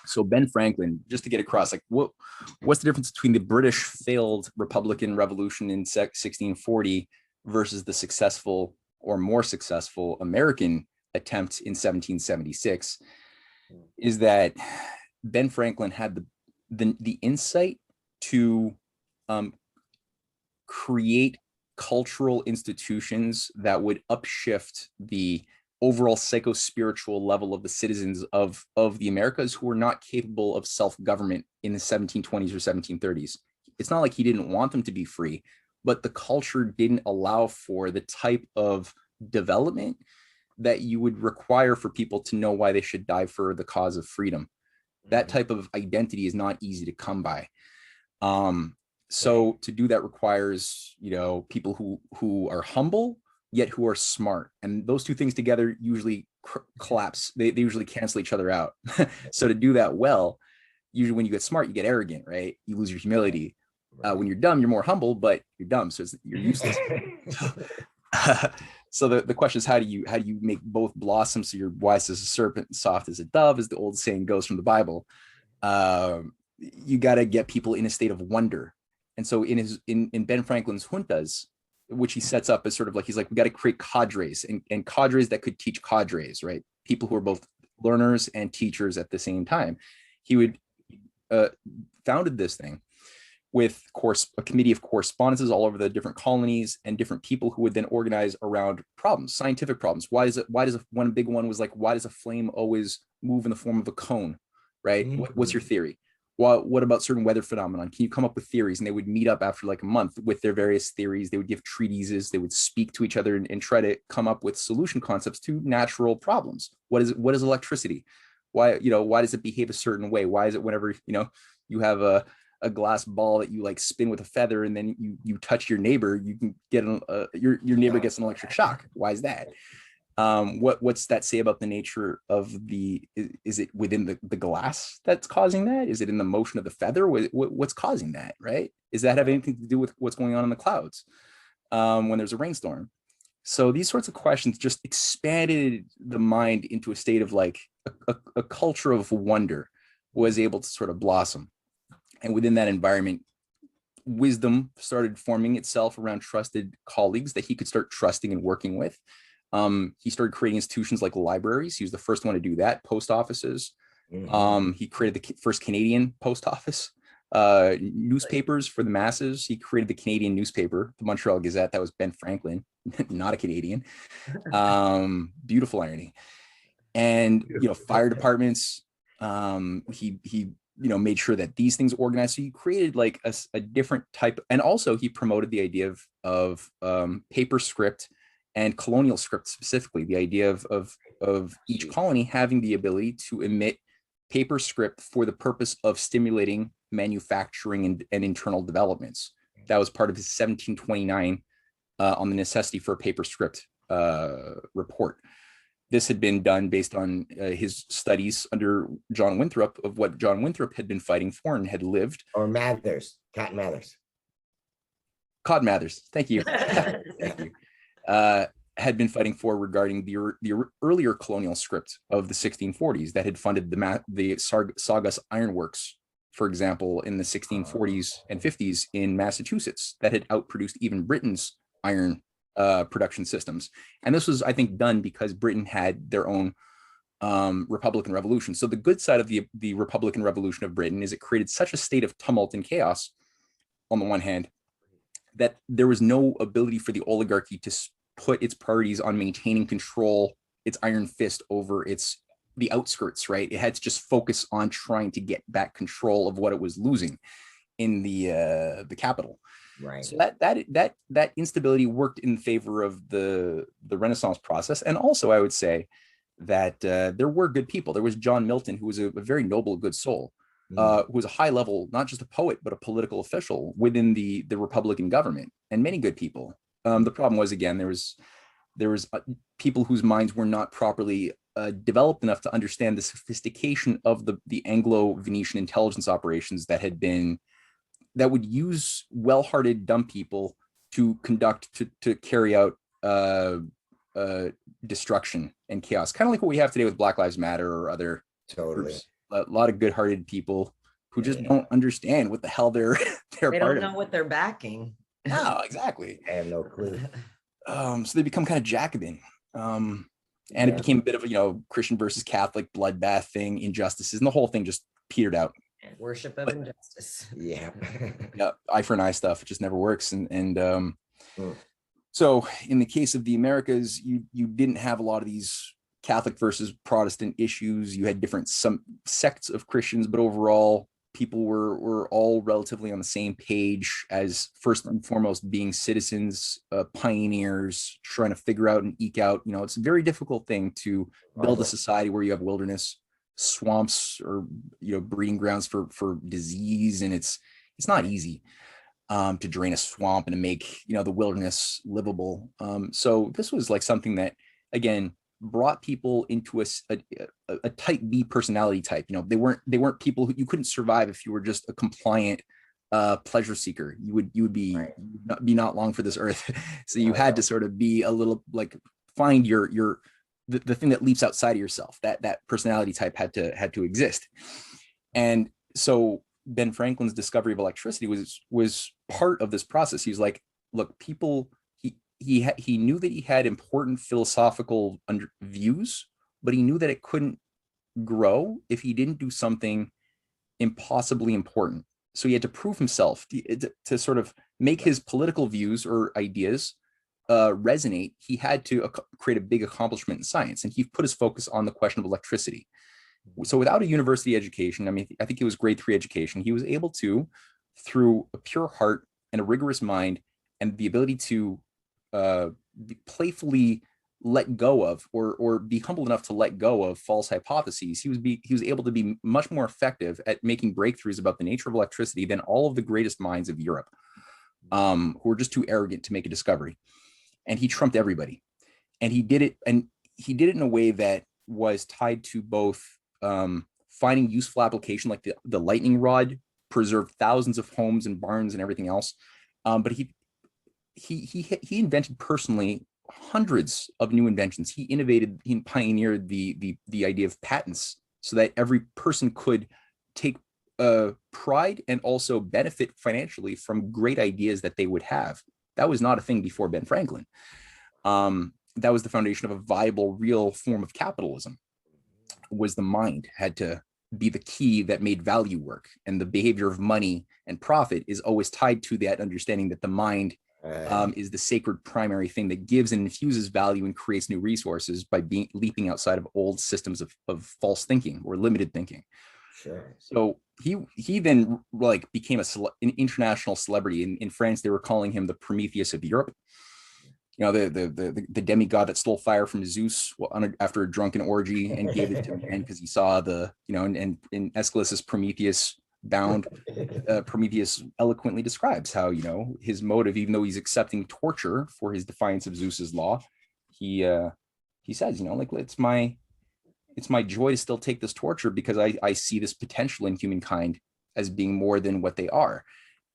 So Ben Franklin, just to get across, like what's the difference between the British failed Republican Revolution in 1640 versus the successful or more successful American attempt in 1776, is that Ben Franklin had the insight to create cultural institutions that would upshift the overall psycho-spiritual level of the citizens of the Americas who were not capable of self-government in the 1720s or 1730s. It's not like he didn't want them to be free, but the culture didn't allow for the type of development that you would require for people to know why they should die for the cause of freedom. That type of identity is not easy to come by. So to do that requires, people who are humble, yet who are smart. And those two things together usually collapse. They usually cancel each other out. So to do that well, usually when you get smart, you get arrogant, right? You lose your humility. When you're dumb, you're more humble, but you're dumb, so you're useless. So the question is, how do you make both blossom so you're wise as a serpent and soft as a dove, as the old saying goes from the Bible. You got to get people in a state of wonder. And so in Ben Franklin's juntas, which he sets up as sort of like, he's like, we got to create cadres and cadres that could teach cadres, right? People who are both learners and teachers at the same time. He would founded this thing with a committee of correspondences all over the different colonies and different people who would then organize around problems, scientific problems. Why does one big one was like, why does a flame always move in the form of a cone, right? What's your theory? What about certain weather phenomenon? Can you come up with theories? And they would meet up after like a month with their various theories. They would give treatises. They would speak to each other and try to come up with solution concepts to natural problems. What is electricity? Why does it behave a certain way? Why is it whenever, you have a glass ball that you like spin with a feather and then you touch your neighbor, you can get your neighbor gets an electric shock? Why is that? What's that say about the nature of is it within the glass that's causing that? Is it in the motion of the feather? What's causing that, right? Does that have anything to do with what's going on in the clouds when there's a rainstorm? So these sorts of questions just expanded the mind into a state of like a culture of wonder was able to sort of blossom. And within that environment, wisdom started forming itself around trusted colleagues that he could start trusting and working with. He started creating institutions like libraries. He was the first one to do that. Post offices. He created the first Canadian post office. Newspapers for the masses. He created the Canadian newspaper, the Montreal Gazette. That was Ben Franklin, not a Canadian. Beautiful irony. And fire departments. He made sure that these things organized. So he created like a different type, and also he promoted the idea of paper script and colonial script specifically, the idea of each colony having the ability to emit paper script for the purpose of stimulating manufacturing and internal developments. That was part of his 1729 on the necessity for a paper script report. This had been done based on his studies under John Winthrop of what John Winthrop had been fighting for and had lived. Or Mathers, Cotton Mathers. Cod Mathers, thank you. Thank you. Had been fighting for regarding the earlier colonial script of the 1640s that had funded the Saugus Ironworks, for example, in the 1640s and 50s in Massachusetts, that had outproduced even Britain's iron production systems. And this was, I think, done because Britain had their own Republican Revolution. So the good side of the Republican Revolution of Britain is it created such a state of tumult and chaos, on the one hand, that there was no ability for the oligarchy to put its priorities on maintaining control, its iron fist over the outskirts, right? It had to just focus on trying to get back control of what it was losing in the capital. Right. So that instability worked in favor of the Renaissance process. And also, I would say that there were good people. There was John Milton, who was a very noble, good soul, who was a high level, not just a poet, but a political official within the Republican government, and many good people. The problem was, again, there was people whose minds were not properly developed enough to understand the sophistication of the Anglo-Venetian intelligence operations that would use well-hearted dumb people to carry out destruction and chaos, kind of like what we have today with Black Lives Matter or other groups. A lot of good-hearted people who just don't understand what the hell they're they part don't know of. what they're backing. No, exactly. I have no clue. So they become kind of Jacobin. And it became a bit of a, Christian versus Catholic bloodbath thing, injustices, and the whole thing just petered out. Worship of injustice. Yeah. Yeah, eye for an eye stuff. It just never works. And so in the case of the Americas, you didn't have a lot of these Catholic versus Protestant issues. You had some sects of Christians, but overall, people were all relatively on the same page as, first and foremost, being citizens, pioneers, trying to figure out and eke out. It's a very difficult thing to build a society where you have wilderness, swamps, or breeding grounds for disease, and it's not easy. to drain a swamp and to make, the wilderness livable. So this was like something that, again, brought people into a type B personality type. They weren't people who you couldn't survive if you were just a compliant pleasure seeker. You would be Right. not long for this earth. So you had to sort of be a little like find the thing that leaps outside of yourself. That personality type had to exist. And so Ben Franklin's discovery of electricity was part of this process. He was like, look, people, he knew that he had important philosophical views, but he knew that it couldn't grow if he didn't do something impossibly important. So he had to prove himself to sort of make his political views or ideas resonate. He had to create a big accomplishment in science, and he put his focus on the question of electricity. So without a university education, I mean, I think it was grade 3 education, he was able to, through a pure heart and a rigorous mind and the ability to playfully let go of or be humble enough to let go of false hypotheses, he was able to be much more effective at making breakthroughs about the nature of electricity than all of the greatest minds of Europe, who were just too arrogant to make a discovery. And he trumped everybody. And he did it in a way that was tied to both finding useful application, like the lightning rod preserved thousands of homes and barns and everything else. But he invented personally hundreds of new inventions. He innovated, he pioneered the idea of patents so that every person could take pride and also benefit financially from great ideas that they would have. That was not a thing before Ben Franklin. That was the foundation of a viable, real form of capitalism. Was the mind had to be the key that made value work, and the behavior of money and profit is always tied to that understanding that the mind is the sacred primary thing that gives and infuses value and creates new resources by leaping outside of old systems of false thinking or limited thinking. Sure. So he then like became an international celebrity. In France, they were calling him the Prometheus of Europe. The demigod that stole fire from Zeus after a drunken orgy and gave it to man because he saw and in Aeschylus's Prometheus bound, Prometheus eloquently describes how, his motive, even though he's accepting torture for his defiance of Zeus's law, he says, it's my joy to still take this torture because I see this potential in humankind as being more than what they are.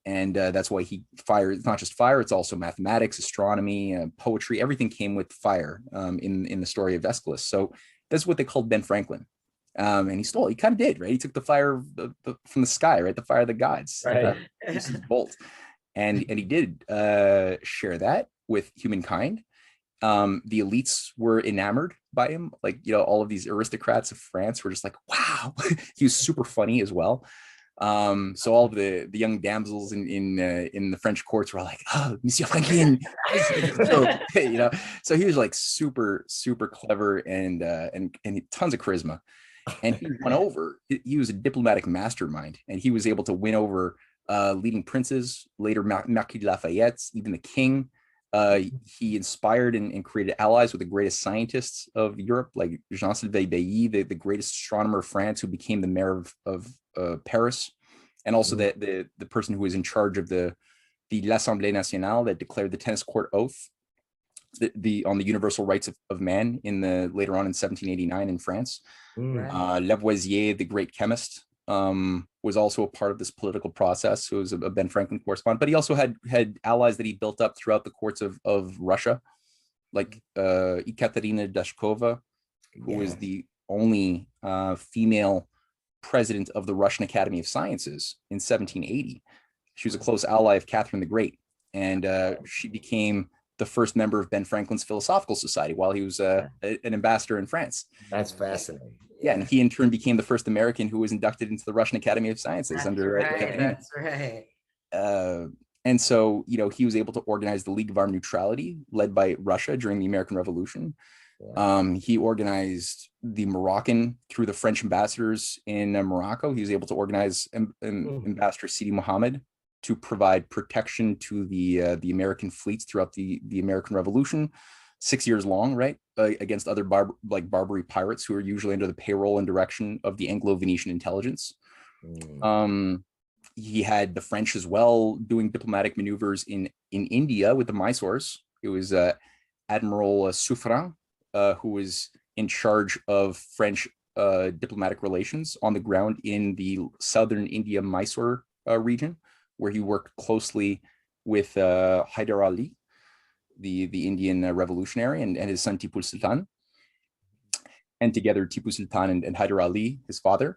And that's why fire, it's not just fire, it's also mathematics, astronomy, poetry, everything came with fire in the story of Aeschylus. So that's what they called Ben Franklin. And he kind of did, right? He took the fire from the sky, right? The fire of the gods, Right. bolt. And he did share that with humankind. The elites were enamored by him. Like, all of these aristocrats of France were just like, wow. He was super funny as well. So all of the young damsels in the French courts were like, oh, Monsieur Franklin. So he was like super, super clever and tons of charisma. And he was a diplomatic mastermind, and he was able to win over leading princes, later Marquis de Lafayette, even the king. He inspired and created allies with the greatest scientists of Europe, like Jean-Sylvain Bailly, the greatest astronomer of France, who became the mayor of Paris, and also the person who was in charge of the L'Assemblée Nationale that declared the tennis court oath on the universal rights of man later on in 1789 in France. Lavoisier, the great chemist, was also a part of this political process. Who was a Ben Franklin correspondent, but he also had allies that he built up throughout the courts of Russia, like Ekaterina Dashkova, who was the only female president of the Russian Academy of Sciences in 1780. She was a close ally of Catherine the Great, and she became the first member of Ben Franklin's Philosophical Society while he was an ambassador in France. That's fascinating. Yeah, and he in turn became the first American who was inducted into the Russian Academy of Sciences. That's right. And so, he was able to organize the League of Armed Neutrality led by Russia during the American Revolution. Yeah. He organized the Moroccan through the French ambassadors in Morocco. He was able to organize Ambassador Sidi Mohammed to provide protection to the American fleets throughout the American Revolution, 6 years long, right? Against other Barbary pirates who are usually under the payroll and direction of the Anglo-Venetian intelligence. he had the French as well doing diplomatic maneuvers in India with the Mysore's. It was Admiral Suffren who was in charge of French diplomatic relations on the ground in the southern India Mysore region, where he worked closely with Hyder Ali, the Indian revolutionary, and his son Tipu Sultan. And together, Tipu Sultan and Hyder Ali, his father,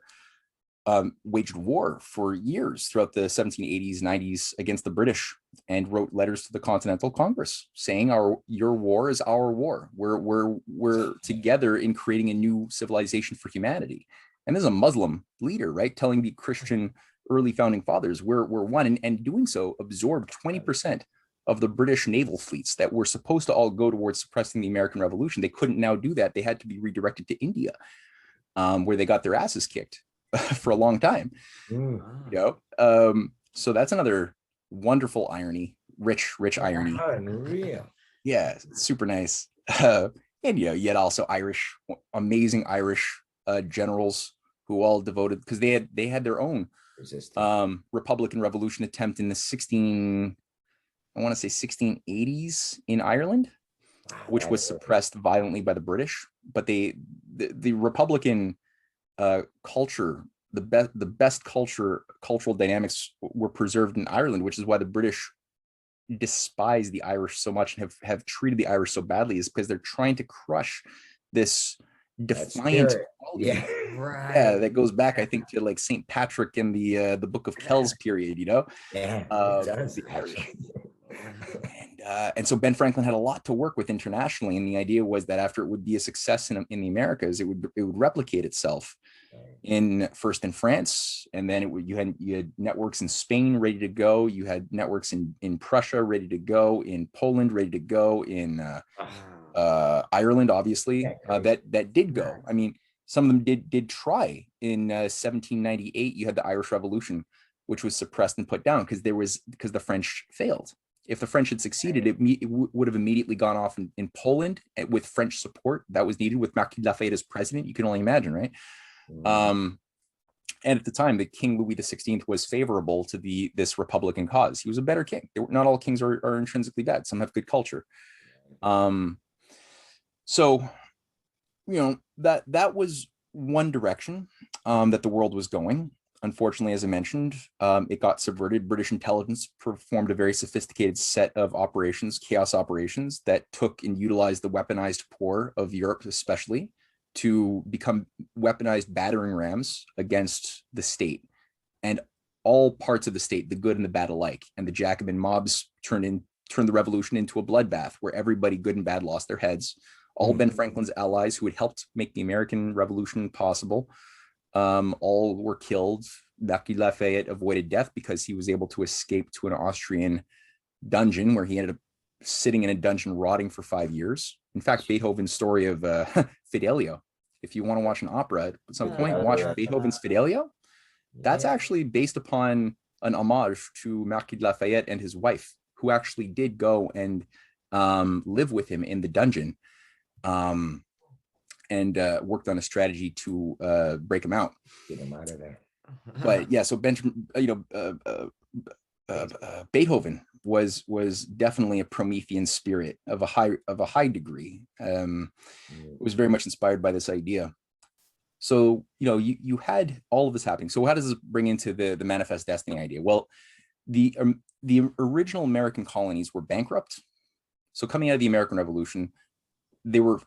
waged war for years throughout the 1780s, 90s against the British, and wrote letters to the Continental Congress saying, your war is our war. We're together in creating a new civilization for humanity. And this is a Muslim leader, right? Telling the Christian early founding fathers, we're one, and doing so absorbed 20% of the British naval fleets that were supposed to all go towards suppressing the American Revolution. They couldn't now do that. They had to be redirected to India, where they got their asses kicked for a long time. You know, so that's another wonderful irony, rich irony. Unreal. Yeah, super nice. And you know, yet also amazing Irish generals who all devoted, because they had their own Republican Revolution attempt in the 1680s in Ireland, which was suppressed violently by the British. But the Republican culture, the best cultural dynamics were preserved in Ireland, which is why the British despise the Irish so much and have treated the Irish so badly, is because they're trying to crush this defiant quality. Yeah, that goes back, I think, to like St. Patrick in the Book of Kells period, you know. And so Ben Franklin had a lot to work with internationally, and the idea was that after it would be a success in the Americas, it would replicate itself first in France, and then you had networks in Spain ready to go. You had networks in Prussia ready to go, in Poland ready to go, in Ireland, obviously, that did go. I mean, some of them did try. In 1798, you had the Irish Revolution, which was suppressed and put down because the French failed. If the French had succeeded, it would have immediately gone off in Poland with French support that was needed, with Marquis Lafayette as president. You can only imagine, right? And at the time, the King Louis XVI was favorable to this Republican cause. He was a better king. Not all kings are intrinsically bad. Some have good culture. So, you know, that was one direction that the world was going. Unfortunately, as I mentioned, it got subverted. British intelligence performed a very sophisticated set of operations, chaos operations, that took and utilized the weaponized poor of Europe, especially, to become weaponized battering rams against the state and all parts of the state, the good and the bad alike. And the Jacobin mobs turned the revolution into a bloodbath where everybody, good and bad, lost their heads. All Ben Franklin's allies who had helped make the American Revolution possible, all were killed. Marquis Lafayette avoided death because he was able to escape to an Austrian dungeon, where he ended up sitting in a dungeon rotting for 5 years. In fact, Beethoven's story of Fidelio, if you want to watch an opera at some point, watch Beethoven's Fidelio. That's actually based upon an homage to Marquis Lafayette and his wife, who actually did go and live with him in the dungeon, and worked on a strategy to break him out. Get him out of there. But yeah, so Beethoven was definitely a Promethean spirit of a high degree. It was very much inspired by this idea. So, you know, you had all of this happening. So how does this bring into the manifest destiny idea? Well, the original American colonies were bankrupt. So coming out of the American Revolution, they were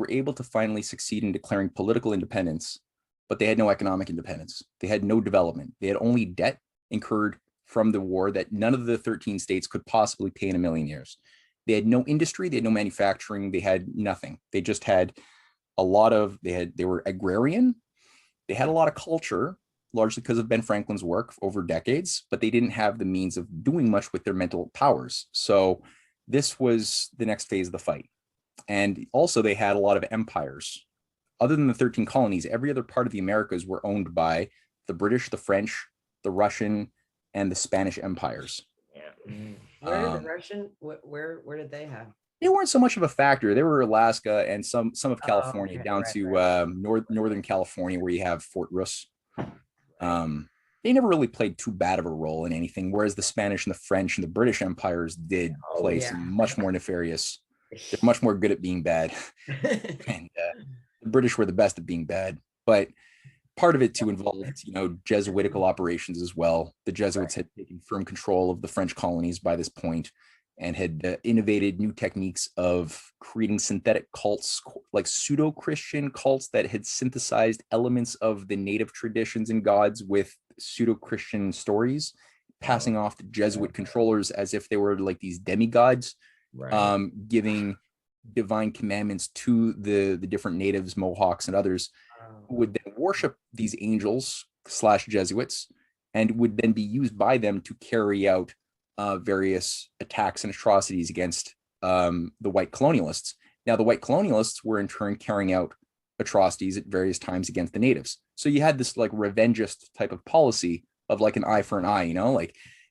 able to finally succeed in declaring political independence, but they had no economic independence. They had no development. They had only debt incurred from the war that none of the 13 states could possibly pay in a million years. They had no industry. They had no manufacturing. They had nothing. They just had they were agrarian. They had a lot of culture, largely because of Ben Franklin's work over decades, but they didn't have the means of doing much with their mental powers. So this was the next phase of the fight. And also they had a lot of empires. Other than the 13 colonies, every other part of the Americas were owned by the British, the French, the Russian, and the Spanish empires. Where did the Russian, where did they have? They weren't so much of a factor. They were Alaska and some of California, okay. down to northern California, where you have Fort Russ. they never really played too bad of a role in anything, whereas the Spanish and the French and the British empires did play some much more nefarious. They're much more good at being bad, and the British were the best at being bad. But part of it too involved, Jesuitical operations as well. The Jesuits had taken firm control of the French colonies by this point, and had innovated new techniques of creating synthetic cults, like pseudo-Christian cults that had synthesized elements of the native traditions and gods with pseudo-Christian stories, passing off to Jesuit controllers as if they were like these demigods, giving divine commandments to the different natives, Mohawks, and others, who would then worship these angels / Jesuits, and would then be used by them to carry out various attacks and atrocities against the white colonialists. Now, the white colonialists were in turn carrying out atrocities at various times against the natives. So you had this like revengist type of policy of like an eye for an eye,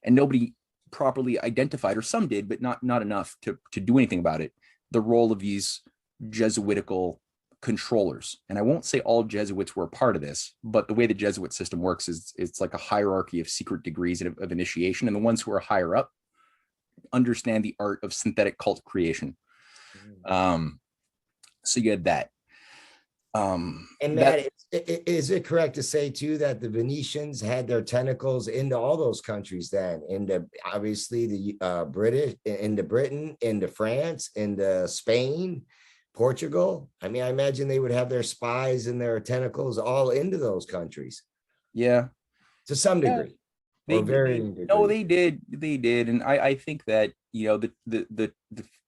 and nobody properly identified, or some did, but not enough to do anything about it, the role of these Jesuitical controllers. And I won't say all Jesuits were a part of this, but the way the Jesuit system works is it's like a hierarchy of secret degrees of initiation, and the ones who are higher up understand the art of synthetic cult creation. So you had that. And Matt, is it correct to say too that the Venetians had their tentacles into all those countries then, into obviously the British, into Britain, into France, into Spain, Portugal? I mean, I imagine they would have their spies and their tentacles all into those countries. Yeah, to some degree. They did, and I think that the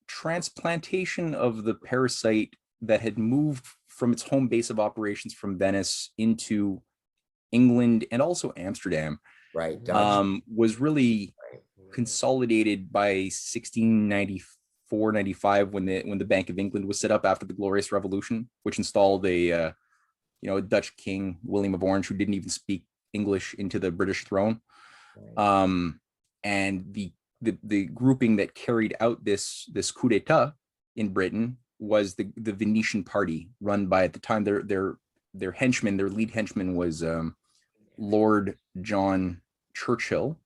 transplantation of the parasite that had moved from its home base of operations from Venice into England and also Amsterdam, was really consolidated by 1694-95 when the Bank of England was set up after the Glorious Revolution, which installed a Dutch king, William of Orange, who didn't even speak English, into the British throne. And the grouping that carried out this coup d'etat in Britain was the Venetian party, run by, at the time, their henchman, their lead henchman was Lord John Churchill,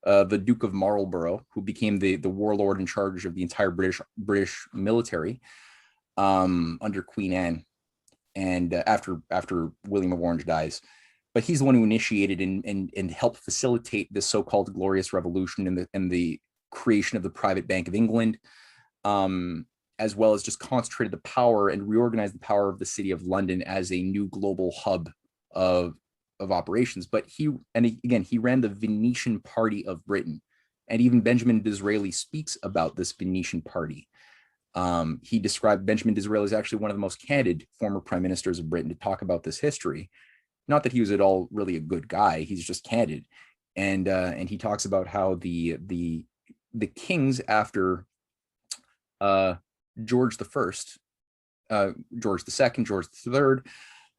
the Duke of Marlborough, who became the warlord in charge of the entire British military under Queen Anne, and after William of Orange dies. But he's the one who initiated and helped facilitate this so-called Glorious Revolution and the creation of the private Bank of England, as well as just concentrated the power and reorganized the power of the city of London as a new global hub of operations. But he ran the Venetian party of Britain, and even Benjamin Disraeli speaks about this Venetian party. He described Benjamin Disraeli as actually one of the most candid former prime ministers of Britain to talk about this history. Not that he was at all really a good guy; he's just candid, and he talks about how the kings after George the First, George the Second, George the Third,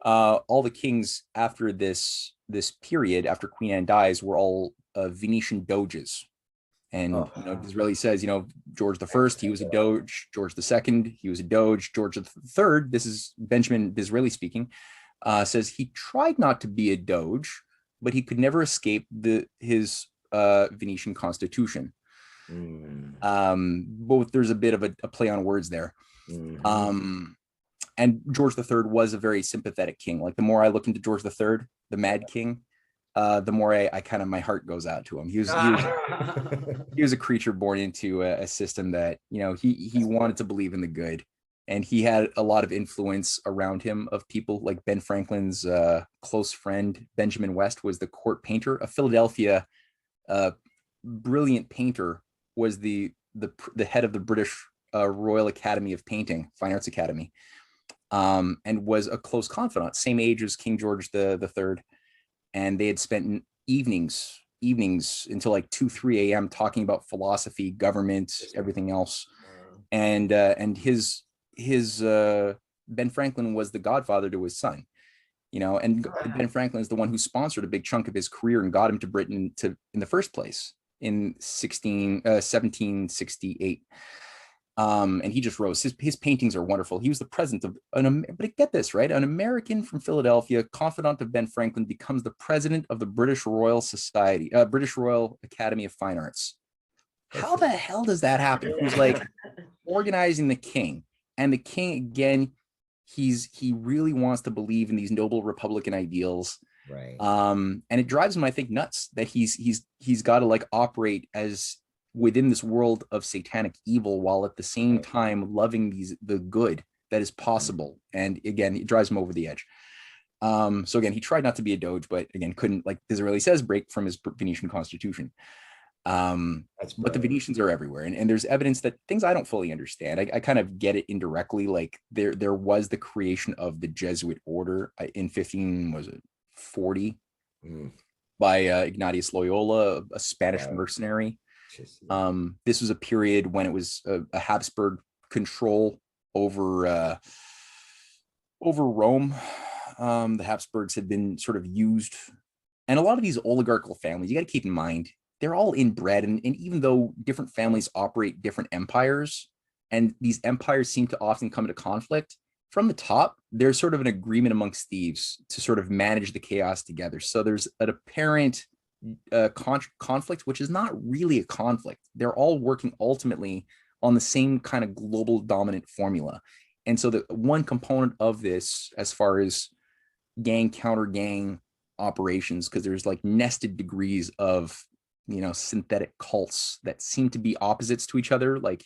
all the kings after this period, after Queen Anne dies, were all Venetian doges. And Disraeli says, George the First, he was a doge. George the Second, he was a doge. George the Third, this is Benjamin Disraeli speaking, says he tried not to be a doge, but he could never escape his Venetian constitution. Both, there's a bit of a play on words there. And George the Third was a very sympathetic king. Like, the more I look into George the Third, the Mad King, the more I kind of, my heart goes out to him. He was a creature born into a system that, he wanted to believe in the good. And he had a lot of influence around him of people like Ben Franklin's close friend, Benjamin West, was the court painter. A Philadelphia brilliant painter, was the head of the British Royal Academy of Painting, Fine Arts Academy, and was a close confidant, same age as King George the Third. And they had spent evenings until like 2-3 a.m. talking about philosophy, government, everything else. And his Ben Franklin was the godfather to his son, and Ben Franklin is the one who sponsored a big chunk of his career and got him to Britain in the first place in 1768. And he just rose. His paintings are wonderful. He was the president of but get this, right? An American from Philadelphia, confidant of Ben Franklin, becomes the president of the British Royal Society, British Royal Academy of Fine Arts. How the hell does that happen? Who's like organizing the king, and the king again, he really wants to believe in these noble Republican ideals. Right. And it drives him, I think, nuts that he's got to like operate as within this world of satanic evil while at the same time loving the good that is possible. And again, it drives him over the edge. So again, he tried not to be a doge, but again, couldn't, like Disraeli says, break from his Venetian constitution. But the Venetians are everywhere, and there's evidence that things I don't fully understand. I kind of get it indirectly. Like there was the creation of the Jesuit order in 1540 by Ignatius Loyola, a Spanish mercenary. This was a period when it was a Habsburg control over Rome. The Habsburgs had been sort of used, and a lot of these oligarchical families, you got to keep in mind, they're all inbred, and even though different families operate different empires, and these empires seem to often come into conflict, from the top, there's sort of an agreement amongst thieves to sort of manage the chaos together. So there's an apparent conflict, which is not really a conflict. They're all working ultimately on the same kind of global dominant formula. And so the one component of this, as far as gang counter gang operations, because there's like nested degrees of, synthetic cults that seem to be opposites to each other, like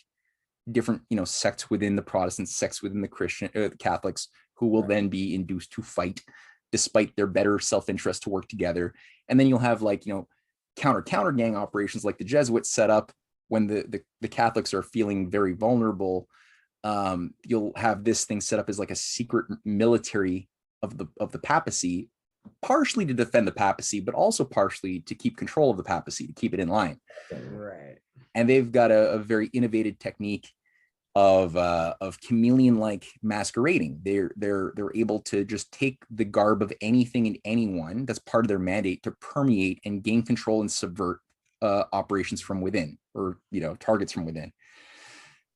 different, sects within the Protestants, sects within the Catholics, who will then be induced to fight despite their better self-interest to work together. And then you'll have like, counter gang operations like the Jesuits set up when the Catholics are feeling very vulnerable. You'll have this thing set up as like a secret military of the papacy, partially to defend the papacy, but also partially to keep control of the papacy, to keep it in line. Right. And they've got a very innovative technique of chameleon-like masquerading. They're able to just take the garb of anything and anyone that's part of their mandate to permeate and gain control and subvert operations from within, or targets from within.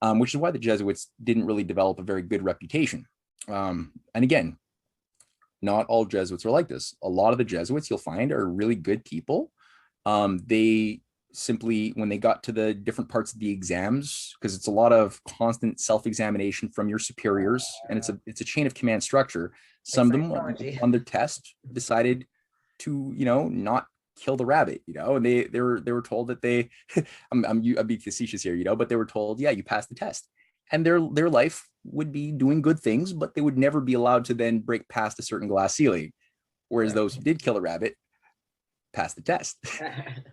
Which is why the Jesuits didn't really develop a very good reputation. And again, not all Jesuits are like this. A lot of the Jesuits you'll find are really good people. They simply, when they got to the different parts of the exams, because it's a lot of constant self-examination from your superiors, and it's a chain of command structure. Some of them on their test decided to, not kill the rabbit, and they were told that they, I'm being facetious here, but they were told, yeah, you passed the test, and their life would be doing good things, but they would never be allowed to then break past a certain glass ceiling. Whereas those who did kill a rabbit passed the test,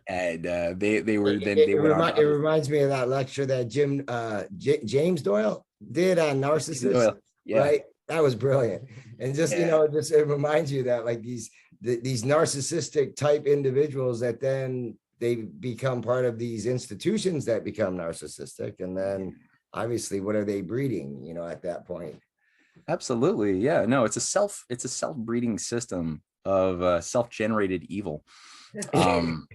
and they were then they went on. It reminds me of that lecture that James Doyle did on narcissists, right? That was brilliant, and just it reminds you that like these narcissistic type individuals that then they become part of these institutions that become narcissistic, and then obviously what are they breeding, at that point? Absolutely, yeah. No, it's a self-breeding system of self-generated evil. And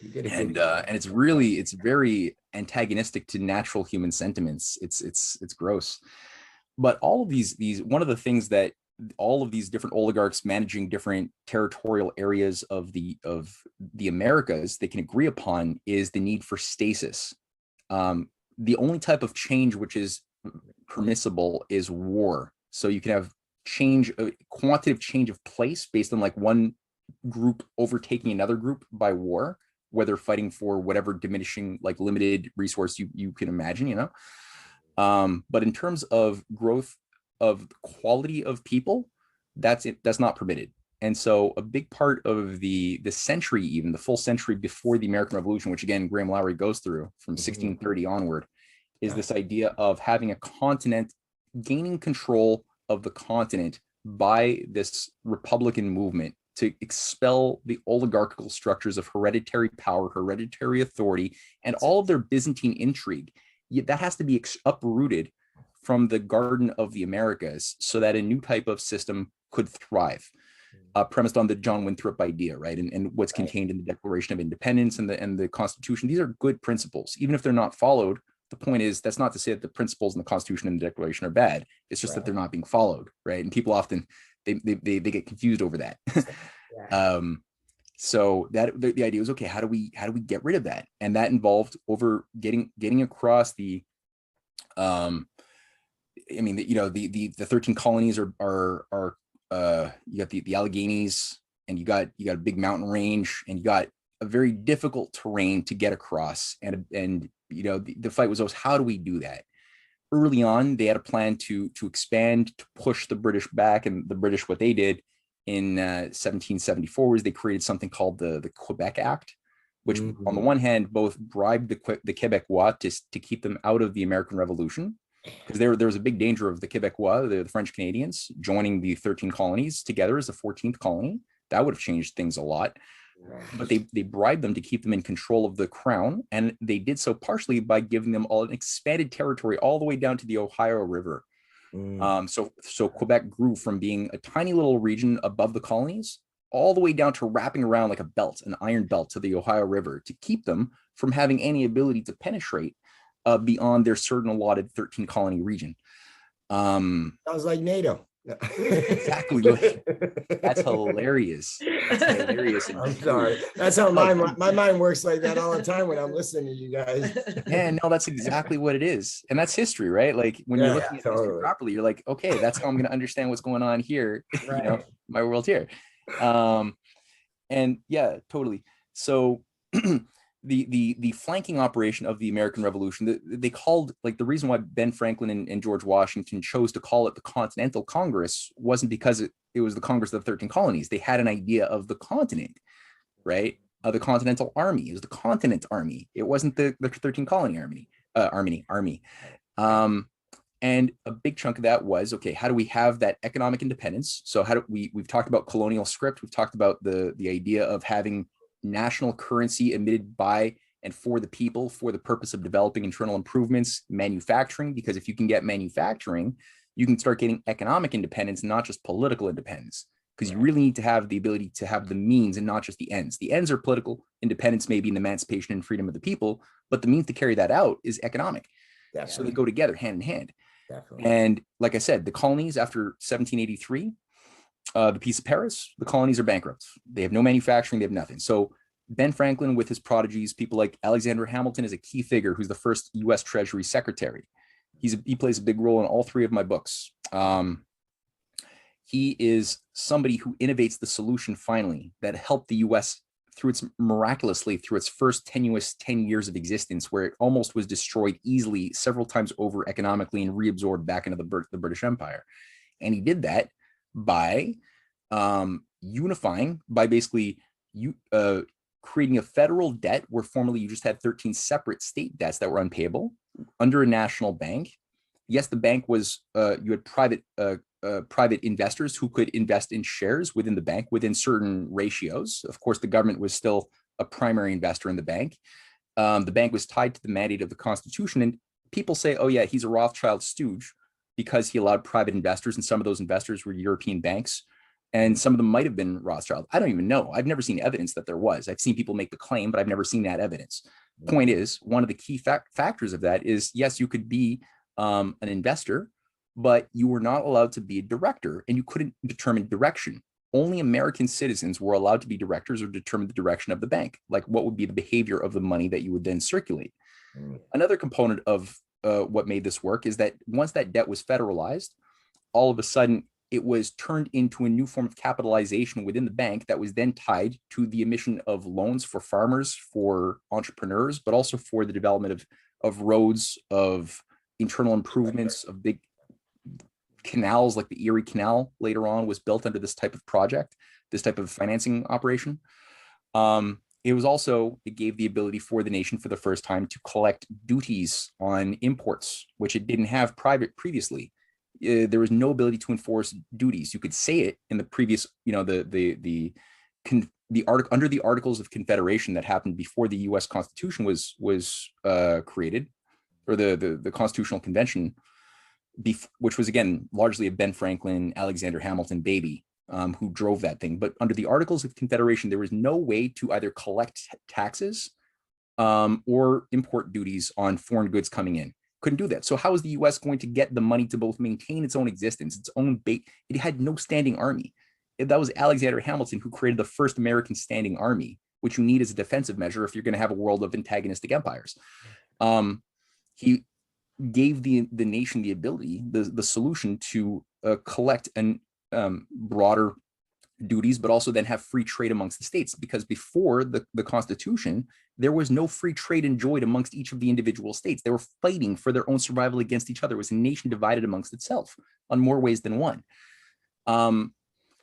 it's very antagonistic to natural human sentiments. It's gross. But all of these one of the things that all of these different oligarchs managing different territorial areas of the Americas, they can agree upon is the need for stasis. The only type of change which is permissible is war. So you can have quantitative change of place based on like one group overtaking another group by war, whether fighting for whatever diminishing, like limited resource you can imagine, but in terms of growth of quality of people, that's not permitted. And so a big part of the century, even the full century before the American Revolution, which again, Graham Lowry goes through from 1630 onward, is this idea of having a continent, gaining control of the continent by this Republican movement to expel the oligarchical structures of hereditary power, hereditary authority, and all of their Byzantine intrigue. That has to be uprooted from the Garden of the Americas so that a new type of system could thrive, premised on the John Winthrop idea, right? And what's contained in the Declaration of Independence and the Constitution. These are good principles, even if they're not followed the point is, that's not to say that the principles in the Constitution and the Declaration are bad. It's just that they're not being followed, right? And people often they get confused over that. So that the idea was, okay, how do we get rid of that? And that involved over getting across the I mean, the 13 colonies are you got the Alleghenies, and you got a big mountain range, and you got a very difficult terrain to get across. And the fight was always, how do we do that? Early on, they had a plan to expand, to push the British back, and the British, what they did in 1774 was they created something called the Quebec Act, which on the one hand both bribed the Quebecois to keep them out of the American Revolution, because there was a big danger of the Quebecois, the French Canadians, joining the 13 colonies together as the 14th colony. That would have changed things a lot. But they bribed them to keep them in control of the crown, and they did so partially by giving them all an expanded territory all the way down to the Ohio River. So Quebec grew from being a tiny little region above the colonies all the way down to wrapping around like a belt, an iron belt, to the Ohio River, to keep them from having any ability to penetrate beyond their certain allotted 13 colony region. Sounds like NATO. Exactly. That's hilarious. That's hilarious. I'm sorry. That's how my mind works like that all the time when I'm listening to you guys. Yeah, no, that's exactly what it is. And that's history, right? Like when you're looking at history properly, you're like, okay, that's how I'm going to understand what's going on here, my world here. And yeah, totally. So the flanking operation of the American Revolution, they called, like, the reason why Ben Franklin and George Washington chose to call it the Continental Congress wasn't because it was the Congress of the 13 colonies. They had an idea of the continent, right? The Continental Army. It was the Continent Army. It wasn't the 13 colony army. And a big chunk of that was, okay, how do we have that economic independence? So how do we've talked about colonial script. We've talked about the idea of having national currency emitted by and for the people for the purpose of developing internal improvements, manufacturing, because if you can get manufacturing, you can start getting economic independence, not just political independence, because you really need to have the ability to have the means and not just the ends. The ends are political independence, maybe in the emancipation and freedom of the people, but the means to carry that out is economic. Definitely. So they go together hand in hand. Definitely. And like I said, the colonies after 1783, the Peace of Paris, the colonies are bankrupt. They have no manufacturing, they have nothing. So Ben Franklin with his prodigies, people like Alexander Hamilton is a key figure, who's the first US Treasury Secretary. He plays a big role in all three of my books. He is somebody who innovates the solution finally that helped the US miraculously through its first tenuous 10 years of existence, where it almost was destroyed easily several times over economically and reabsorbed back into the British Empire. And he did that by unifying, by basically creating a federal debt where formerly you just had 13 separate state debts that were unpayable under a national bank. Yes, the bank was, you had private investors who could invest in shares within the bank within certain ratios. Of course, the government was still a primary investor in the bank. The bank was tied to the mandate of the Constitution. And people say, oh yeah, he's a Rothschild stooge because he allowed private investors, and some of those investors were European banks. And some of them might have been Rothschild. I don't even know. I've never seen evidence that there was. I've seen people make the claim, but I've never seen that evidence. Point is, one of the key factors of that is, yes, you could be an investor, but you were not allowed to be a director, and you couldn't determine direction. Only American citizens were allowed to be directors or determine the direction of the bank, like what would be the behavior of the money that you would then circulate. Another component of what made this work is that once that debt was federalized, all of a sudden, it was turned into a new form of capitalization within the bank that was then tied to the emission of loans for farmers, for entrepreneurs, but also for the development of roads, of internal improvements, of big canals, like the Erie Canal later on was built under this type of project, this type of financing operation. It gave the ability for the nation for the first time to collect duties on imports, which it didn't have previously. There was no ability to enforce duties. You could say it in the previous, under the Articles of Confederation that happened before the U.S. Constitution was created, or the Constitutional Convention, which was again largely a Ben Franklin, Alexander Hamilton baby, who drove that thing. But under the Articles of Confederation, there was no way to either collect taxes or import duties on foreign goods coming in. Couldn't do that. So how is the US going to get the money to both maintain its own existence, its own base? It had no standing army. That was Alexander Hamilton who created the first American standing army, which you need as a defensive measure if you're going to have a world of antagonistic empires. He gave the nation the ability, the solution to collect and broader duties, but also then have free trade amongst the states, because before the Constitution, there was no free trade enjoyed amongst each of the individual states. They were fighting for their own survival against each other. It was a nation divided amongst itself on more ways than one.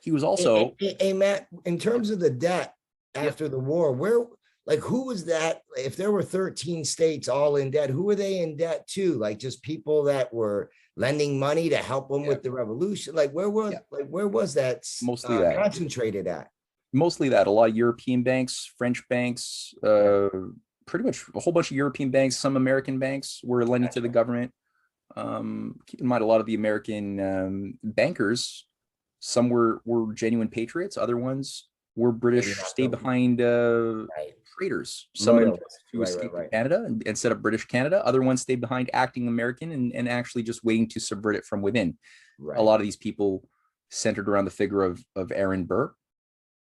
He was also... Hey, Matt, in terms of the debt after the war, where, like, who was that? If there were 13 states all in debt, who were they in debt to? Like, just people that were lending money to help them with the revolution? Like, where was that mostly that concentrated at? Mostly that. A lot of European banks, French banks, pretty much a whole bunch of European banks, some American banks were lending to the government. Keep in mind, a lot of the American bankers, some were genuine patriots, other ones were British stay behind traitors. Some of them to escape to Canada and set up British Canada. Other ones stayed behind acting American and actually just waiting to subvert it from within. A lot of these people centered around the figure of Aaron Burr,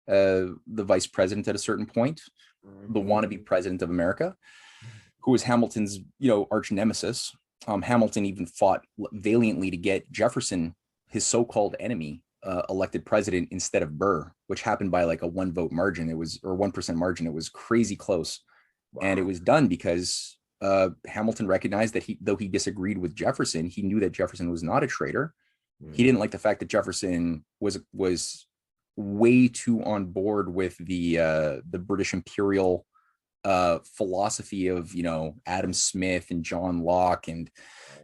the vice president at a certain point, the wannabe president of America, who was Hamilton's, arch nemesis. Hamilton even fought valiantly to get Jefferson, his so-called enemy, elected president instead of Burr, which happened by like a 1 vote margin. It was, or 1% margin. It was crazy close. And it was done because Hamilton recognized that though he disagreed with Jefferson, he knew that Jefferson was not a traitor. He didn't like the fact that Jefferson was way too on board with the British imperial philosophy of, Adam Smith and John Locke and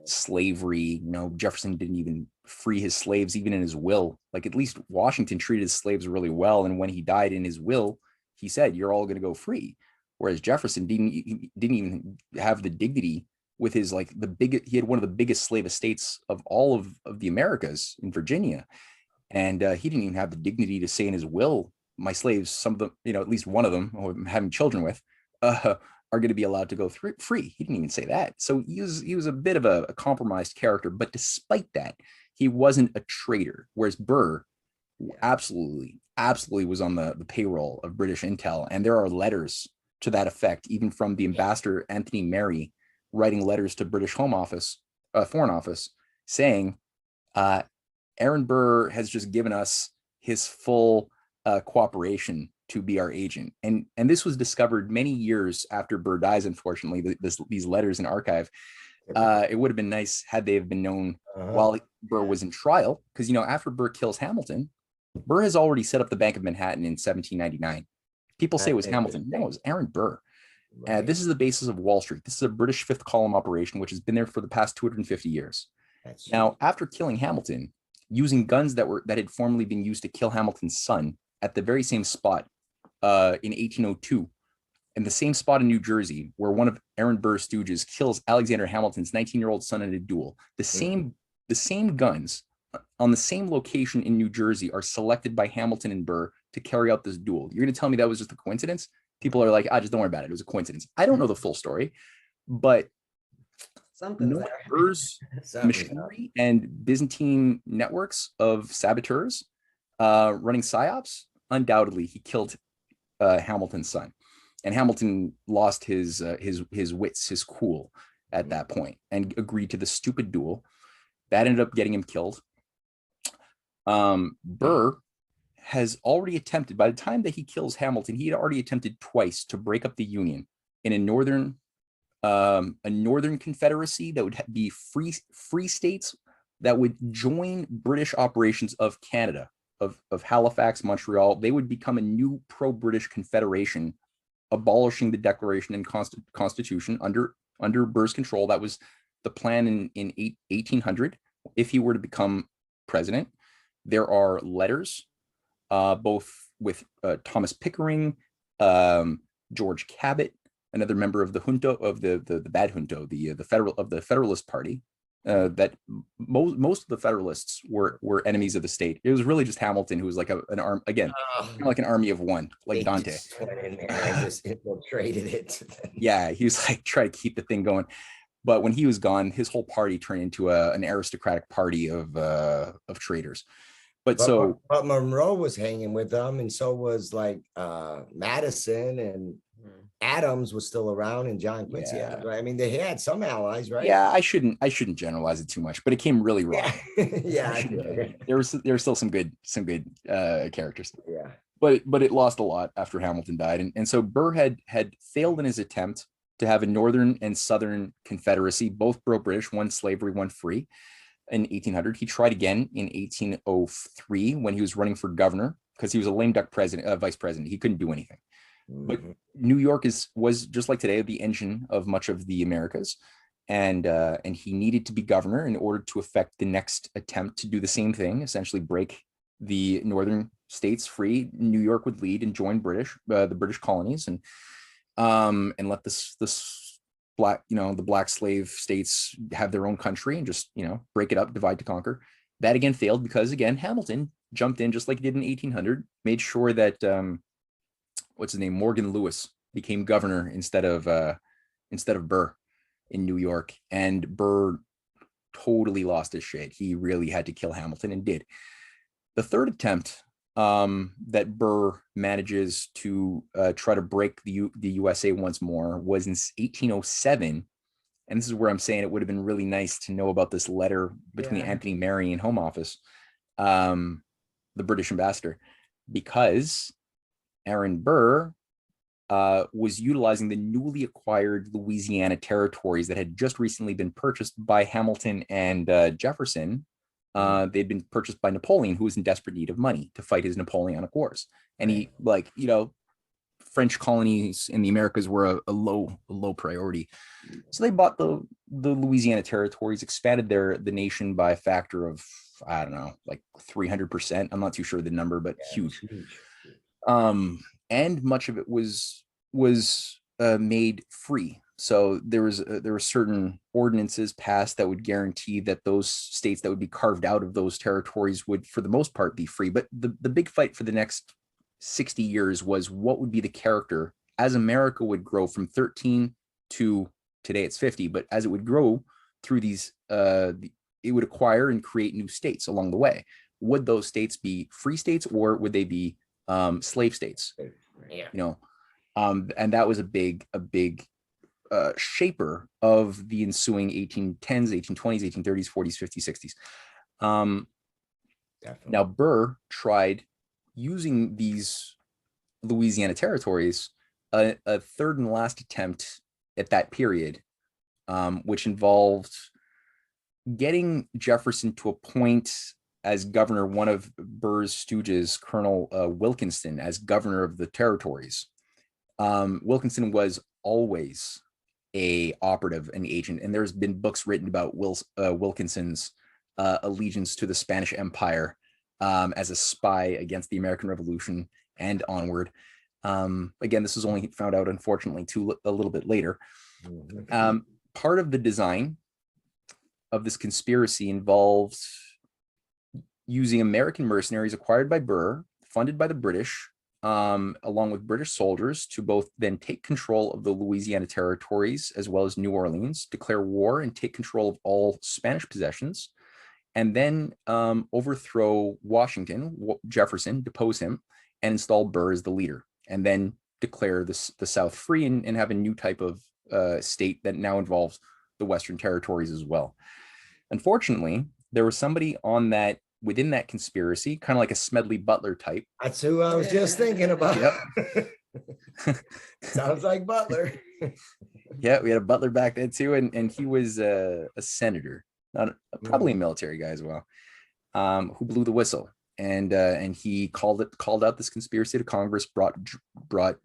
slavery. Jefferson didn't even free his slaves, even in his will. Like, at least Washington treated his slaves really well. And when he died, in his will, he said, you're all going to go free. Whereas Jefferson didn't even have the dignity with his, he had one of the biggest slave estates of all of the Americas in Virginia. And he didn't even have the dignity to say in his will, my slaves, some of them, at least one of them who I'm having children with, are going to be allowed to go free. He didn't even say that. So he was a bit of a compromised character, but despite that, he wasn't a traitor. Whereas Burr absolutely was on the payroll of British intel. And there are letters to that effect, even from the ambassador, Anthony Merry, writing letters to British Foreign Office, saying, Aaron Burr has just given us his full cooperation to be our agent. And this was discovered many years after Burr dies, unfortunately, these letters in archive. It would have been nice had they have been known while Burr was in trial, because, after Burr kills Hamilton, Burr has already set up the Bank of Manhattan in 1799. People say it was Hamilton. No, it was Aaron Burr. This is the basis of Wall Street. This is a British fifth column operation, which has been there for the past 250 years. Now, after killing Hamilton, using guns that had formerly been used to kill Hamilton's son at the very same spot in 1802, in the same spot in New Jersey, where one of Aaron Burr's stooges kills Alexander Hamilton's 19-year-old son in a duel. The same guns on the same location in New Jersey are selected by Hamilton and Burr to carry out this duel. You're going to tell me that was just a coincidence? People are like, just don't worry about it. It was a coincidence. I don't know the full story, but Burr's machinery and Byzantine networks of saboteurs running psyops, undoubtedly he killed Hamilton's son. And Hamilton lost his wits, his cool at that point, and agreed to the stupid duel. That ended up getting him killed. Burr has already attempted, by the time that he kills Hamilton, he had already attempted twice to break up the Union in a northern confederacy that would be free states that would join British operations of Canada, of Halifax, Montreal. They would become a new pro-British confederation, abolishing the Declaration and Constitution under Burr's control. That was the plan in 1800 if he were to become president. There are letters, both with Thomas Pickering, George Cabot, another member of the junto, of the bad junto, the Federalist Party, that most of the Federalists were enemies of the state. It was really just Hamilton who was like an arm again, kind of like an army of one, like They Dante. just went in there and just infiltrated it. Yeah, he was like trying to keep the thing going. But when he was gone, his whole party turned into an aristocratic party of traitors. But Monroe was hanging with them, and so was like Madison, and Adams was still around, and John Quincy Adams, right? I mean, they had some allies, right? Yeah, I shouldn't generalize it too much, but it came really wrong. Yeah, there were still some good characters. Yeah, but it lost a lot after Hamilton died, and so Burr had failed in his attempt to have a northern and southern confederacy, both pro-British, one slavery, one free. In 1800, he tried again in 1803 when he was running for governor, because he was a lame duck vice president. He couldn't do anything. But New York was just like today the engine of much of the Americas, and he needed to be governor in order to effect the next attempt to do the same thing, essentially break the northern states free. New York would lead and join the British colonies, and let this the black slave states have their own country and just break it up, divide to conquer. That again failed because again Hamilton jumped in just like he did in 1800, made sure that what's his name, Morgan Lewis, became governor instead of Burr in New York, and Burr totally lost his shit. He really had to kill Hamilton, and did. The third attempt that Burr manages to try to break the USA once more was in 1807. And this is where I'm saying it would have been really nice to know about this letter between Anthony Merry and Home Office, the British ambassador, because Aaron Burr was utilizing the newly acquired Louisiana territories that had just recently been purchased by Hamilton and Jefferson. They'd been purchased by Napoleon, who was in desperate need of money to fight his Napoleonic Wars. And he, French colonies in the Americas were a low priority. So they bought the Louisiana territories, expanded the nation by a factor of, I don't know, like 300%. I'm not too sure the number, but huge. And much of it was made free. So there were certain ordinances passed that would guarantee that those states that would be carved out of those territories would, for the most part, be free. But the big fight for the next 60 years was what would be the character as America would grow from 13 to today it's 50. But as it would grow through these, it would acquire and create new states along the way. Would those states be free states, or would they be slave states? And that was a big shaper of the ensuing 1810s, 1820s, 1830s, 40s, 50s, 60s. Now Burr tried using these Louisiana territories, a third and last attempt at that period, which involved getting Jefferson to appoint as governor one of Burr's stooges, Colonel Wilkinson, as governor of the territories. Wilkinson was always a operative, an agent, and there's been books written about Wilkinson's allegiance to the Spanish Empire as a spy against the American Revolution and onward. Again, this was only found out, unfortunately, a little bit later. Part of the design of this conspiracy involved using American mercenaries acquired by Burr, funded by the British, along with British soldiers, to both then take control of the Louisiana territories as well as New Orleans, declare war and take control of all Spanish possessions, and then overthrow Washington, Jefferson, depose him, and install Burr as the leader, and then declare the South free and have a new type of state that now involves the Western territories as well. Unfortunately, there was somebody within that conspiracy, kind of like a Smedley Butler type. That's who I was just thinking about. Yep. Sounds like Butler. Yeah, we had a Butler back then too, and he was a senator, probably a military guy as well, who blew the whistle, and he called out this conspiracy to Congress, brought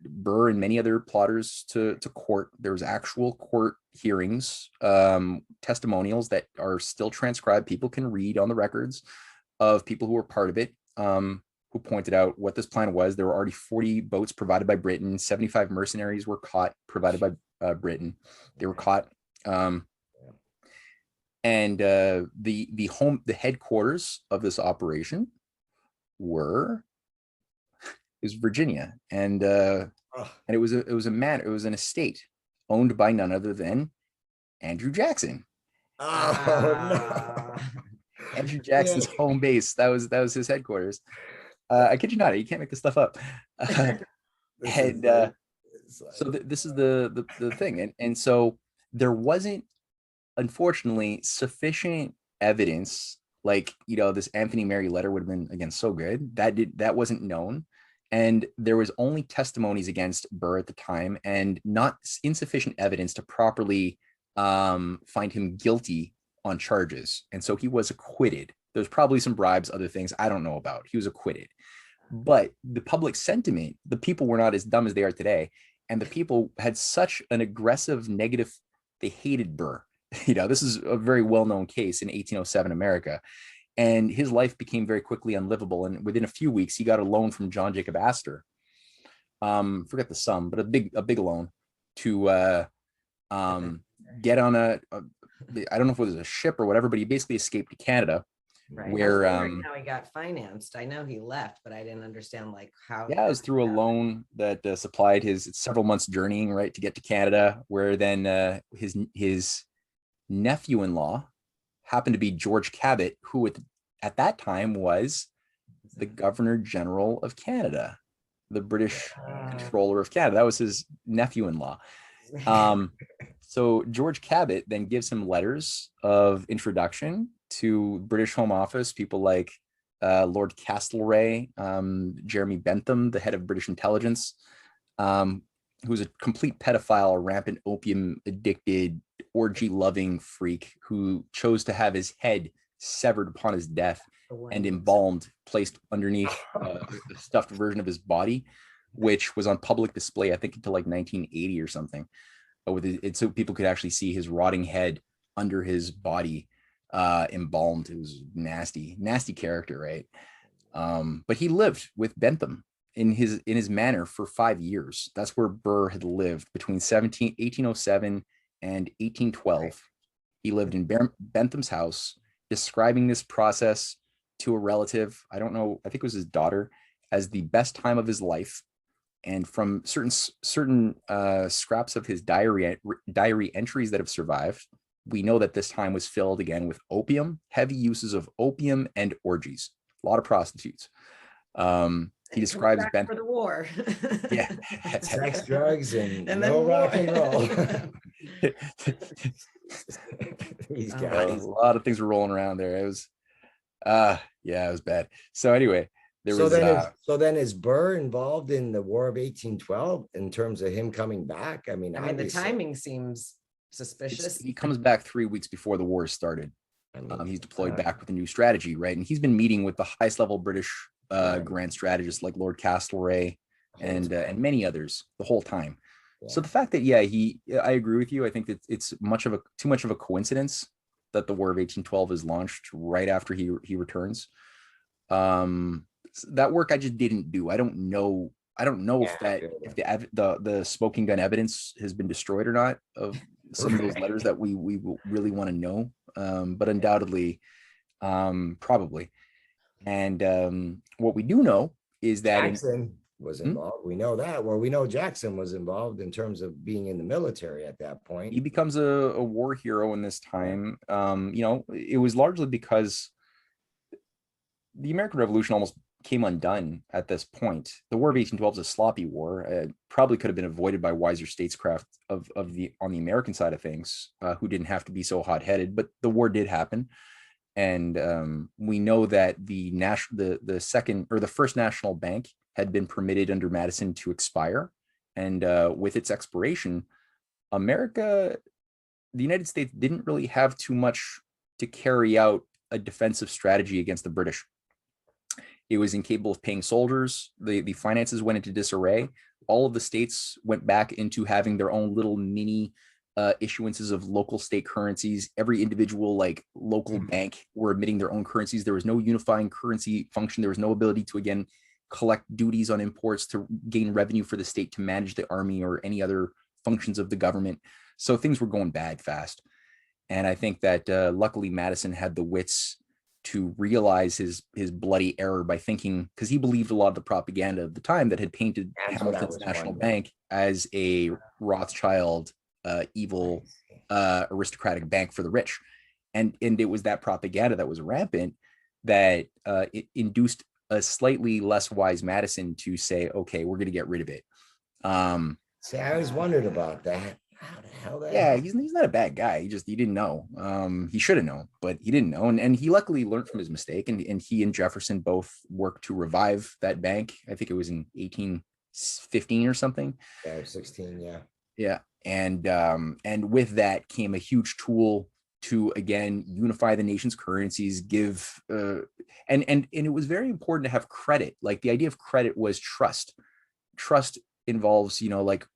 Burr and many other plotters to court. There was actual court hearings, testimonials that are still transcribed. People can read on the records of people who were part of it, who pointed out what this plan was. There were already 40 boats provided by Britain. 75 mercenaries were caught, provided by Britain. They were caught. And the headquarters of this operation is Virginia, and it was an estate owned by none other than Andrew Jackson. Oh no. Andrew Jackson's home base. That was his headquarters. I kid you not, you can't make this stuff up. This is the thing, and so there wasn't, unfortunately, sufficient evidence. Like, this Anthony Mary letter would have been, again, so good that wasn't known, and there was only testimonies against Burr at the time, and not insufficient evidence to properly find him guilty on charges, and so he was acquitted. There's probably some bribes, other things I don't know about. He was acquitted, but the public sentiment, the people were not as dumb as they are today, and the people had such an aggressive negative. They hated Burr. This is a very well-known case in 1807 America, and his life became very quickly unlivable. And within a few weeks, he got a loan from John Jacob Astor. Forget the sum, but a big loan to get on I don't know if it was a ship or whatever, but he basically escaped to Canada. Right. Where how he got financed. I know he left, but I didn't understand how. Yeah, it was through a loan that supplied his several months journeying, right, to get to Canada, where then his nephew-in-law happened to be George Cabot, who at that time was the Governor General of Canada, the British controller of Canada. That was his nephew-in-law. So George Cabot then gives him letters of introduction to British Home Office, people like Lord Castlereagh, Jeremy Bentham, the head of British intelligence, who was a complete pedophile, a rampant opium-addicted, orgy-loving freak who chose to have his head severed upon his death and embalmed, placed underneath a stuffed version of his body, which was on public display, I think, until like 1980 or something, so people could actually see his rotting head under his body, embalmed. It was nasty character, right? But he lived with Bentham in his manor for 5 years. That's where Burr had lived between 1807 and 1812. He lived in Bentham's house, describing this process to a relative, I don't know, I think it was his daughter, as the best time of his life. And from certain scraps of his diary entries that have survived, we know that this time was filled again with opium, heavy uses of opium, and orgies. A lot of prostitutes. He describes Ben for the war. Yeah, sex, drugs, and no rock and roll. These guys. A lot of things were rolling around there. It was, it was bad. So anyway, so then is Burr involved in the War of 1812 in terms of him coming back? I mean, the timing seems suspicious. He comes back 3 weeks before the war started. He's deployed back with a new strategy, right? And he's been meeting with the highest level British grand strategists like Lord Castlereagh and many others the whole time. Yeah. So the fact that I agree with you. I think that it's too much of a coincidence that the War of 1812 is launched right after he returns. That work I just didn't do. I don't know if the smoking gun evidence has been destroyed or not of some of those letters that we really want to know. But undoubtedly, probably. And what we do know is that Jackson was involved. We know that. Well, we know Jackson was involved in terms of being in the military at that point. He becomes a war hero in this time. It was largely because the American Revolution almost came undone at this point. The War of 1812 is a sloppy war. It probably could have been avoided by wiser statescraft on the American side of things, who didn't have to be so hot-headed. But the war did happen, and we know that the first national bank had been permitted under Madison to expire, and with its expiration, the United States didn't really have too much to carry out a defensive strategy against the British. It was incapable of paying soldiers. The finances went into disarray. All of the states went back into having their own little mini issuances of local state currencies. Every individual local bank were emitting their own currencies. There was no unifying currency function. There was no ability to, again, collect duties on imports to gain revenue for the state to manage the army or any other functions of the government. So things were going bad fast. And I think that luckily Madison had the wits to realize his bloody error by thinking, because he believed a lot of the propaganda of the time that had painted That's what I Hamilton's was National wondering. Bank as a Rothschild, evil, aristocratic bank for the rich. And it was that propaganda that was rampant that it induced a slightly less wise Madison to say, okay, we're going to get rid of it. See, I always wondered about that. How the hell that Yeah, happened? he's not a bad guy. He didn't know. He should have known, but he didn't know. And he luckily learned from his mistake. And he and Jefferson both worked to revive that bank. I think it was in 1815 or something. Yeah, 16, yeah. Yeah. And with that came a huge tool to again unify the nation's currencies, give and it was very important to have credit. Like the idea of credit was trust. Trust involves, like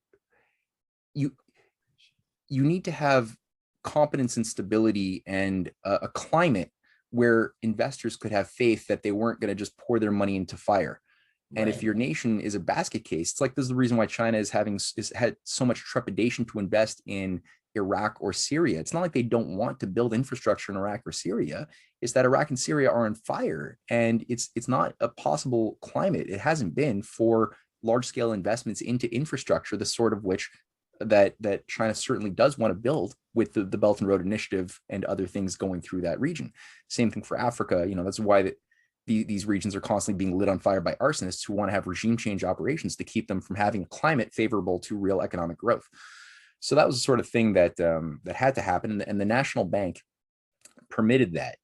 you need to have competence and stability and a climate where investors could have faith that they weren't going to just pour their money into fire. And if Right. your nation is a basket case, it's like this is the reason why China is had so much trepidation to invest in Iraq or Syria. It's not like they don't want to build infrastructure in Iraq or Syria. It's that Iraq and Syria are on fire, and it's not a possible climate. It hasn't been for large scale investments into infrastructure, the sort of which that China certainly does want to build with the Belt and Road Initiative and other things going through that region. Same thing for Africa. That's why these regions are constantly being lit on fire by arsonists who want to have regime change operations to keep them from having a climate favorable to real economic growth. So that was the sort of thing that had to happen, and the National Bank permitted that,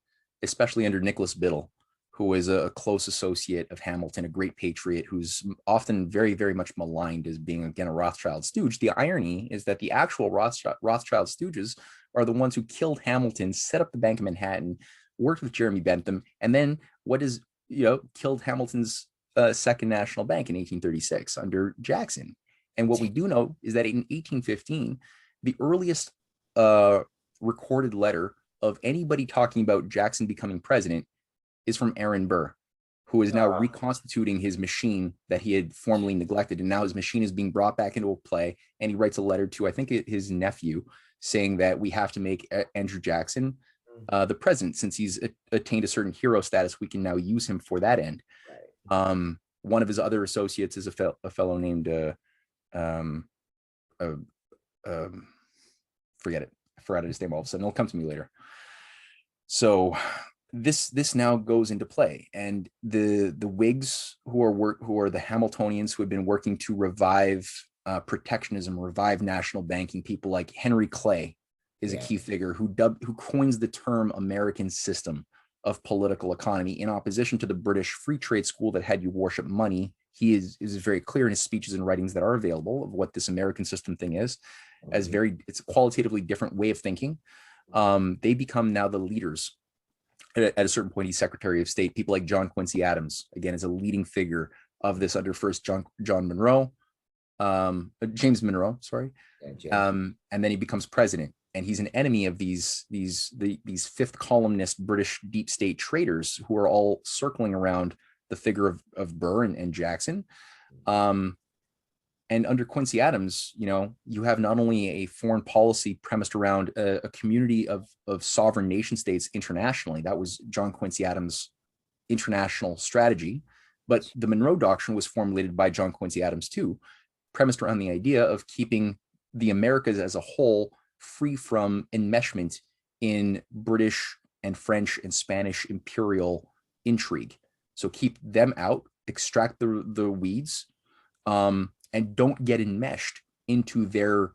especially under Nicholas Biddle, who was a close associate of Hamilton, a great patriot who's often very, very much maligned as being, again, a Rothschild stooge. The irony is that the actual Rothschild stooges are the ones who killed Hamilton, set up the Bank of Manhattan, worked with Jeremy Bentham, and then killed Hamilton's Second National Bank in 1836 under Jackson. And what we do know is that in 1815, the earliest recorded letter of anybody talking about Jackson becoming president is from Aaron Burr, who is now reconstituting his machine that he had formerly neglected. And now his machine is being brought back into play. And he writes a letter to, I think, his nephew, saying that we have to make Andrew Jackson the president. Since he's attained a certain hero status, we can now use him for that end. Right. One of his other associates is a fellow named, forget it. I forgot his name all of a sudden. It'll come to me later. So this now goes into play, and the Whigs who are the Hamiltonians who have been working to revive protectionism, revive national banking. People like Henry Clay is a key figure who coins the term American system of political economy in opposition to the British free trade school that had you worship money. He is very clear in his speeches and writings that are available of what this American system thing is, it's a qualitatively different way of thinking. They become now the leaders. At a certain point, he's Secretary of State. People like John Quincy Adams, again, is a leading figure of this under first James Monroe, sorry. And then he becomes president, and he's an enemy of these fifth columnist British deep state traders who are all circling around the figure of Burr and Jackson. And under Quincy Adams, you have not only a foreign policy premised around a community of sovereign nation states internationally. That was John Quincy Adams' international strategy. But the Monroe Doctrine was formulated by John Quincy Adams too, premised around the idea of keeping the Americas as a whole free from enmeshment in British and French and Spanish imperial intrigue. So keep them out, extract the weeds, and don't get enmeshed into their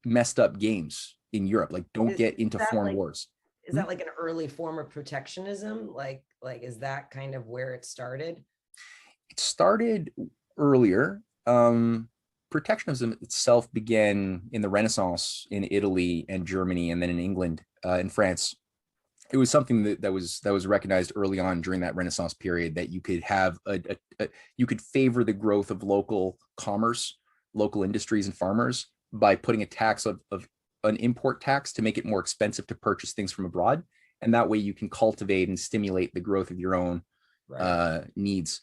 messed up games in Europe. Like, don't get into foreign wars. Is that like an early form of protectionism? Like, is that kind of where it started? It started earlier. Protectionism itself began in the Renaissance in Italy and Germany, and then in England and France. It was something that was recognized early on during that Renaissance period, that you could have you could favor the growth of local commerce, local industries and farmers by putting a tax of an import tax to make it more expensive to purchase things from abroad. And that way you can cultivate and stimulate the growth of your own needs.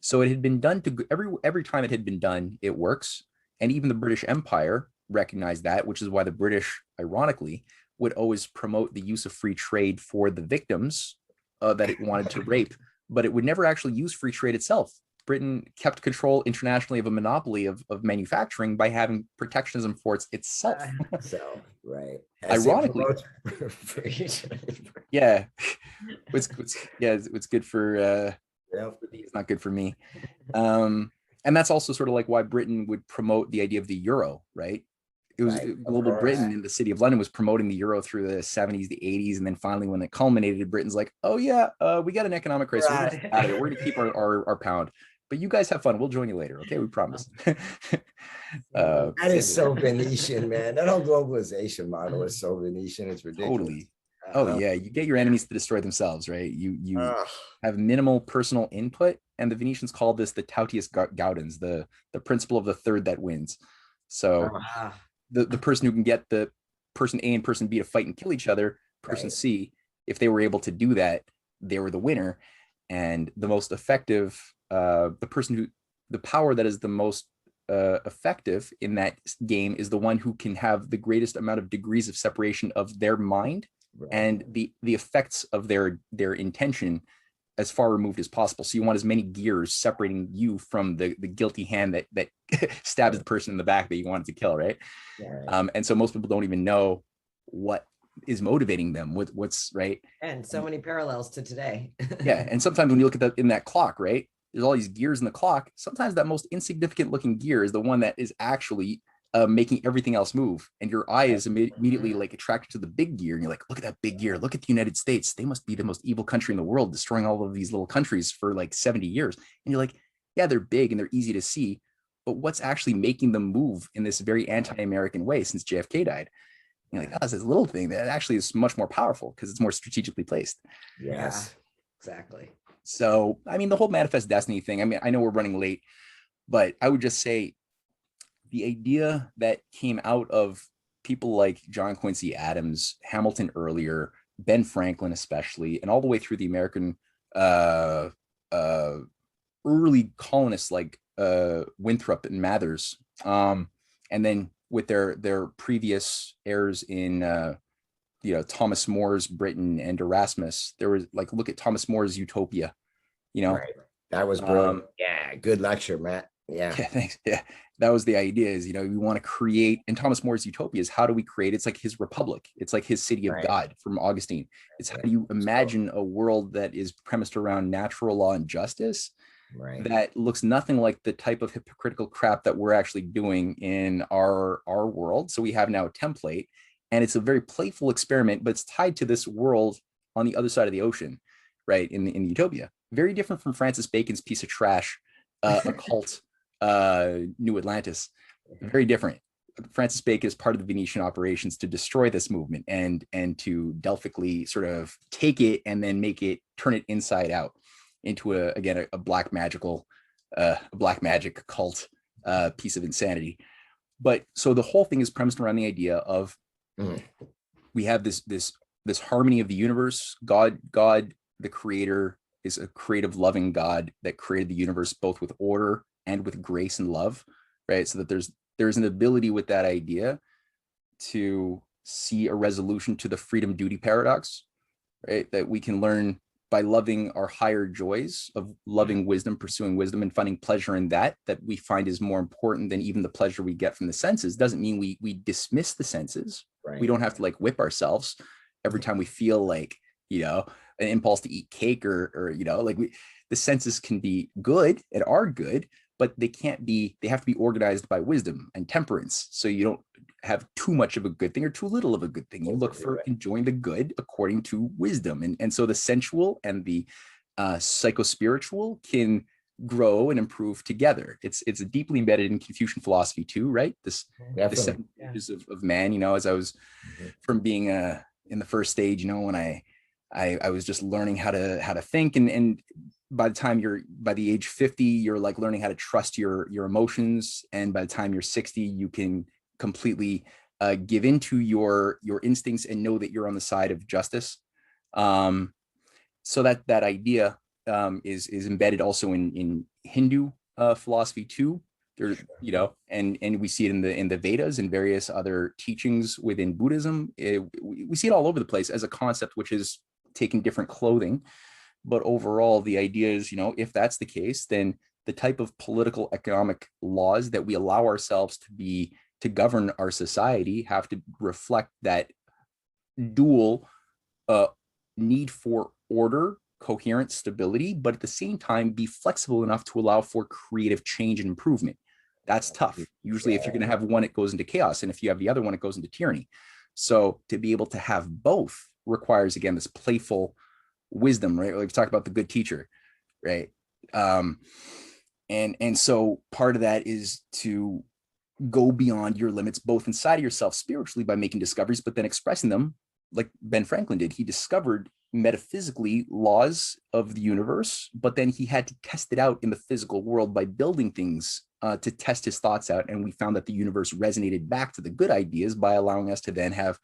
So it had been done to every time it had been done, it works. And even the British Empire recognized that, which is why the British, ironically, would always promote the use of free trade for the victims that it wanted to rape, but it would never actually use free trade itself. Britain kept control internationally of a monopoly of manufacturing by having protectionism for itself. So, right. Ironically, yeah, it's good for it's not good for me. And that's also sort of like why Britain would promote the idea of the euro, right? It was global Britain, and the city of London was promoting the euro through the 70s, the 80s, and then finally when it culminated, Britain's like, oh yeah, we got an economic crisis. Right. We're going to keep our pound, but you guys have fun. We'll join you later. Okay, we promise. That is so Venetian, man. That whole globalization model is so Venetian. It's ridiculous. Totally. Oh yeah, you get your enemies to destroy themselves, right? You have minimal personal input, and the Venetians called this the Tautius Gaudens, the principle of the third that wins. So the person who can get the person A and person B to fight and kill each other, person C, if they were able to do that, they were the winner. And the most effective, the power that is the most effective in that game is the one who can have the greatest amount of degrees of separation of their mind and the effects of their intention as far removed as possible. So you want as many gears separating you from the guilty hand that stabs the person in the back that you wanted to kill, right? And so most people don't even know what is motivating them with what's right. And so many parallels to today. Yeah, and sometimes when you look at that in that clock, right, there's all these gears in the clock. Sometimes that most insignificant looking gear is the one that is actually making everything else move, and your eye is immediately like attracted to the big gear, and you're like, look at that big gear, look at the United States, they must be the most evil country in the world, destroying all of these little countries for like 70 years. And you're like, yeah, they're big and they're easy to see, but what's actually making them move in this very anti-American way since JFK died? And you're like, oh, it's this little thing that actually is much more powerful because it's more strategically placed. Yes, exactly. So I mean, the whole manifest destiny thing, I mean, I know we're running late, but I would just say the idea that came out of people like John Quincy Adams, Hamilton earlier, Ben Franklin especially, and all the way through the American early colonists like Winthrop and Mathers, and then with their previous heirs in Thomas More's Britain and Erasmus, there was like, look at Thomas More's Utopia, that was brilliant. Yeah, good lecture, Matt. Yeah, thanks. Yeah, that was the idea, is we want to create, and Thomas More's Utopia is, how do we create, it's like his republic, it's like his city of God from Augustine. It's how do you imagine a world that is premised around natural law and justice, that looks nothing like the type of hypocritical crap that we're actually doing in our world. So we have now a template, and it's a very playful experiment, but it's tied to this world on the other side of the ocean, right, in Utopia. Very different from Francis Bacon's piece of trash occult New Atlantis. Very different. Francis Bacon is part of the Venetian operations to destroy this movement and to Delphically sort of take it and then turn it inside out into a black magic cult piece of insanity. But so the whole thing is premised around the idea of we have this harmony of the universe. God, the creator, is a creative, loving God that created the universe both with order and with grace and love, right? So that there's an ability with that idea to see a resolution to the freedom duty paradox, right? That we can learn by loving our higher joys of loving wisdom, pursuing wisdom, and finding pleasure in that we find is more important than even the pleasure we get from the senses. Doesn't mean we dismiss the senses. We don't have to like whip ourselves every time we feel like, an impulse to eat cake or the senses can be good and are good, but they have to be organized by wisdom and temperance. So you don't have too much of a good thing or too little of a good thing. You look for enjoying the good according to wisdom. And so the sensual and the psychospiritual can grow and improve together. It's deeply embedded in Confucian philosophy too, right? The 7 stages of man, as I was from being in the first stage, when I was just learning how to think, and by the age 50, you're like learning how to trust your emotions, and by the time you're 60, you can completely give into your instincts and know that you're on the side of justice. So that idea is embedded also in Hindu philosophy too. There, you know, and we see it in the Vedas and various other teachings within Buddhism. We see it all over the place as a concept, which is taking different clothing. But overall, the idea is, you know, if that's the case, then the type of political economic laws that we allow ourselves to govern our society have to reflect that dual need for order, coherent stability, but at the same time be flexible enough to allow for creative change and improvement. That's tough. Usually if you're going to have one, it goes into chaos, and if you have the other one, it goes into tyranny. So to be able to have both requires, again, this playful wisdom, right? Like we talked about the good teacher, right? And so part of that is to go beyond your limits, both inside of yourself spiritually by making discoveries, but then expressing them like Ben Franklin did. He discovered metaphysically laws of the universe, but then he had to test it out in the physical world by building things to test his thoughts out. And we found that the universe resonated back to the good ideas by allowing us to then have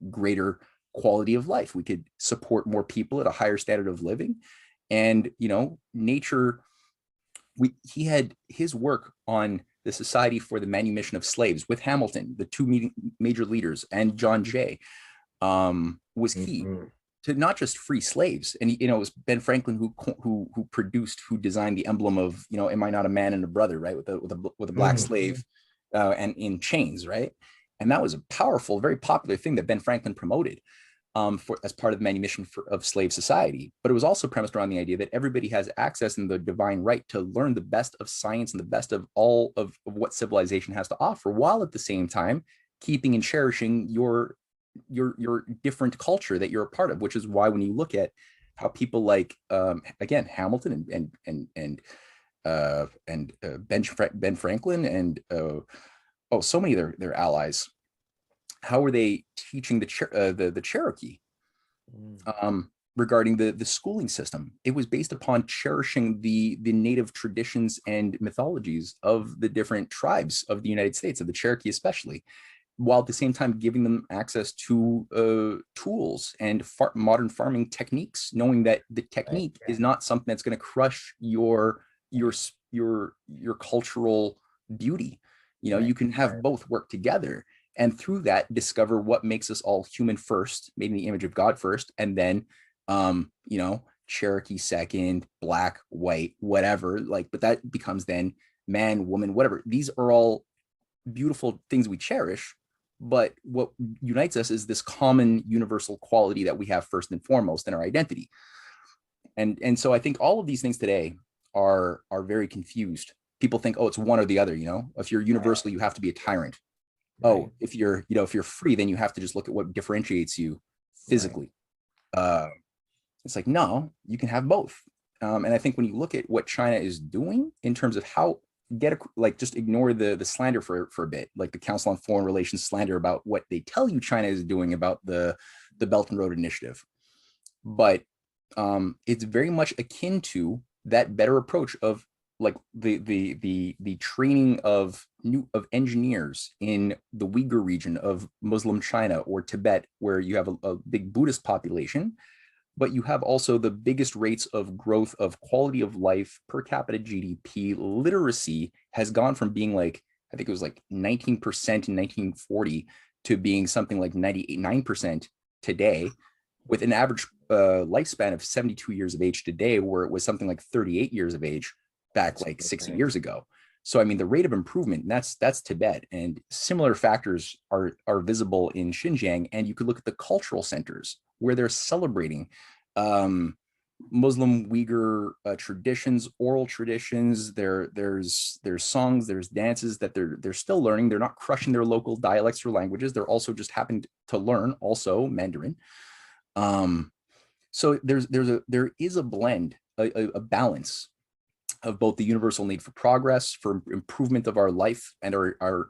greater quality of life. We could support more people at a higher standard of living. And, you know, nature, he had his work on the Society for the Manumission of Slaves with Hamilton, the two major leaders, and John Jay, was key to not just free slaves. And, you know, it was Ben Franklin who designed the emblem of, you know, am I not a man and a brother, right? With a black slave and in chains, right? And that was a powerful, very popular thing that Ben Franklin promoted as part of the manumission of slave society. But it was also premised around the idea that everybody has access and the divine right to learn the best of science and the best of all of what civilization has to offer, while at the same time keeping and cherishing your different culture that you're a part of. Which is why when you look at how people like again Hamilton and Ben Franklin and so many of their allies, how were they teaching the Cherokee regarding the schooling system? It was based upon cherishing the native traditions and mythologies of the different tribes of the United States, of the Cherokee especially, while at the same time giving them access to tools and modern farming techniques, knowing that the technique is not something that's going to crush your cultural beauty. You know, you can have both work together, and through that discover what makes us all human first, made in the image of God first, and then you know, Cherokee second, black, white, whatever, like, but that becomes then man, woman, whatever. These are all beautiful things we cherish, but what unites us is this common universal quality that we have first and foremost in our identity. And so I think all of these things today are very confused. People think, oh, it's one or the other. You know, if you're universal, you have to be a tyrant. Oh, if you're free, then you have to just look at what differentiates you physically. It's like, no, you can have both. And I think when you look at what China is doing in terms of how just ignore the slander for a bit, like the Council on Foreign Relations slander about what they tell you China is doing about the Belt and Road Initiative. But it's very much akin to that better approach of like the training of engineers in the Uyghur region of Muslim China or Tibet, where you have a big Buddhist population, but you have also the biggest rates of growth of quality of life, per capita GDP. Literacy has gone from being like, I think it was like 19% in 1940 to being something like 99% today, with an average lifespan of 72 years of age today, where it was something like 38 years of age back like 60 years ago. So, I mean, the rate of improvement, that's Tibet, and similar factors are visible in Xinjiang. And you could look at the cultural centers where they're celebrating Muslim Uyghur traditions, oral traditions. There's songs, there's dances that they're still learning. They're not crushing their local dialects or languages. They're also just happened to learn also Mandarin. So there is a blend, a balance of both the universal need for progress, for improvement of our life and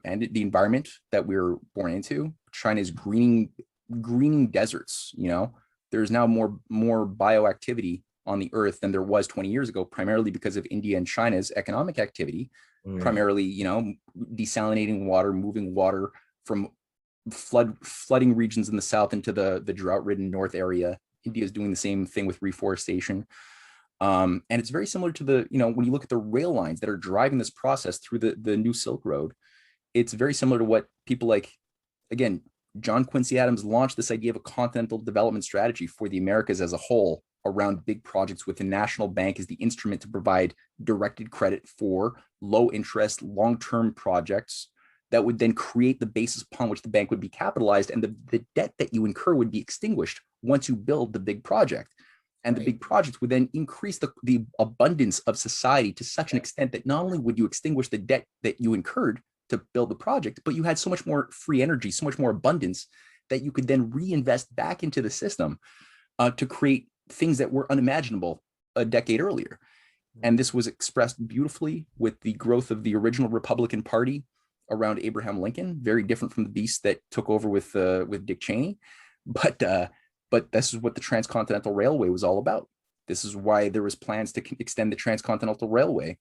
and the environment that we're born into. China's greening deserts. You know, there's now more bioactivity on the earth than there was 20 years ago, primarily because of India and China's economic activity, primarily, you know, desalinating water, moving water from flooding regions in the south into the drought-ridden north area. India is doing the same thing with reforestation. And it's very similar to the, when you look at the rail lines that are driving this process through the new Silk Road, it's very similar to what people like, again, John Quincy Adams launched this idea of a continental development strategy for the Americas as a whole around big projects with the national bank as the instrument to provide directed credit for low interest, long-term projects that would then create the basis upon which the bank would be capitalized, and the debt that you incur would be extinguished once you build the big project. And the big project would then increase the abundance of society to such an extent that not only would you extinguish the debt that you incurred to build the project, but you had so much more free energy, so much more abundance that you could then reinvest back into the system to create things that were unimaginable a decade earlier. And this was expressed beautifully with the growth of the original Republican Party around Abraham Lincoln, very different from the beast that took over with Dick Cheney. But this is what the Transcontinental Railway was all about. This is why there was plans to extend the Transcontinental Railway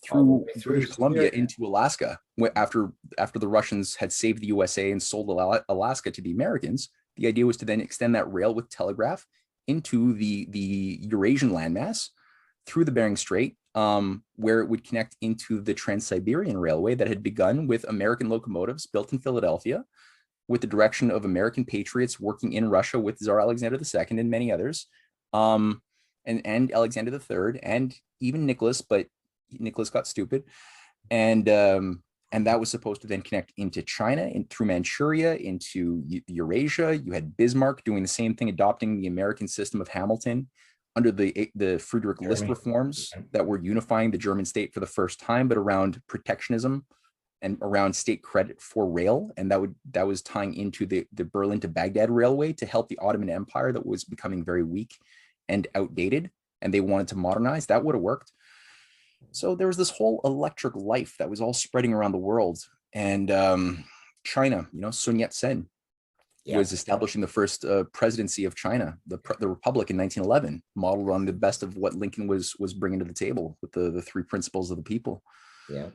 through British Columbia into Alaska. After the Russians had saved the USA and sold Alaska to the Americans, the idea was to then extend that rail with telegraph into the Eurasian landmass through the Bering Strait, where it would connect into the Trans-Siberian Railway that had begun with American locomotives built in Philadelphia, with the direction of American patriots working in Russia with Tsar Alexander II and many others, and Alexander III, and even Nicholas, but Nicholas got stupid. And that was supposed to then connect into China and through Manchuria into Eurasia. You had Bismarck doing the same thing, adopting the American system of Hamilton under the Friedrich List reforms that were unifying the German state for the first time, but around protectionism and around state credit for rail. And that was tying into the Berlin to Baghdad railway to help the Ottoman Empire that was becoming very weak and outdated, and they wanted to modernize. That would have worked. So there was this whole electric life that was all spreading around the world. And China, Sun Yat-sen was establishing the first presidency of China, the Republic in 1911, modeled on the best of what Lincoln was bringing to the table with the three principles of the people. Yeah.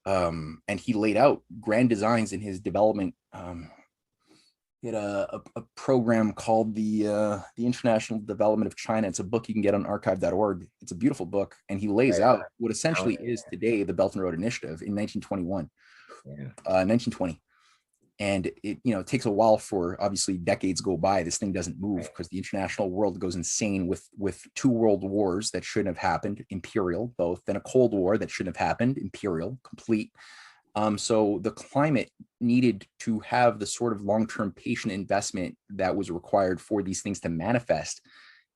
And he laid out grand designs in his development. He had a program called the International Development of China. It's a book you can get on archive.org. It's a beautiful book. And he lays out what essentially is today the Belt and Road Initiative in 1921, 1920. And it takes a while for, obviously, decades go by. This thing doesn't move because the international world goes insane with two world wars that shouldn't have happened, imperial, both, then a Cold War that shouldn't have happened, imperial, complete. So the climate needed to have the sort of long-term patient investment that was required for these things to manifest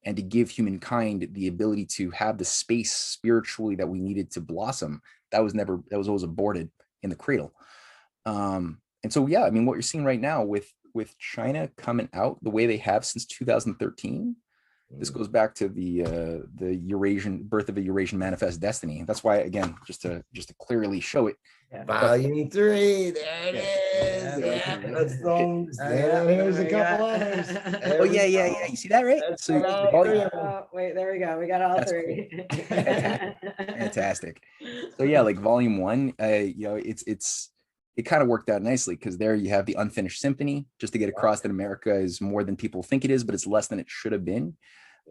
and to give humankind the ability to have the space spiritually that we needed to blossom. That was always aborted in the cradle. And so, yeah, I mean, what you're seeing right now with China coming out the way they have since 2013, this goes back to the Eurasian birth of a Eurasian manifest destiny. That's why, again, just to clearly show it. Volume 3, there it is. Here's a couple others. Oh yeah. You see that, right? So wait, there we go. We got all three. Cool. Fantastic. So yeah, like volume 1, it kind of worked out nicely because there you have the unfinished symphony, just to get across that America is more than people think it is, but it's less than it should have been.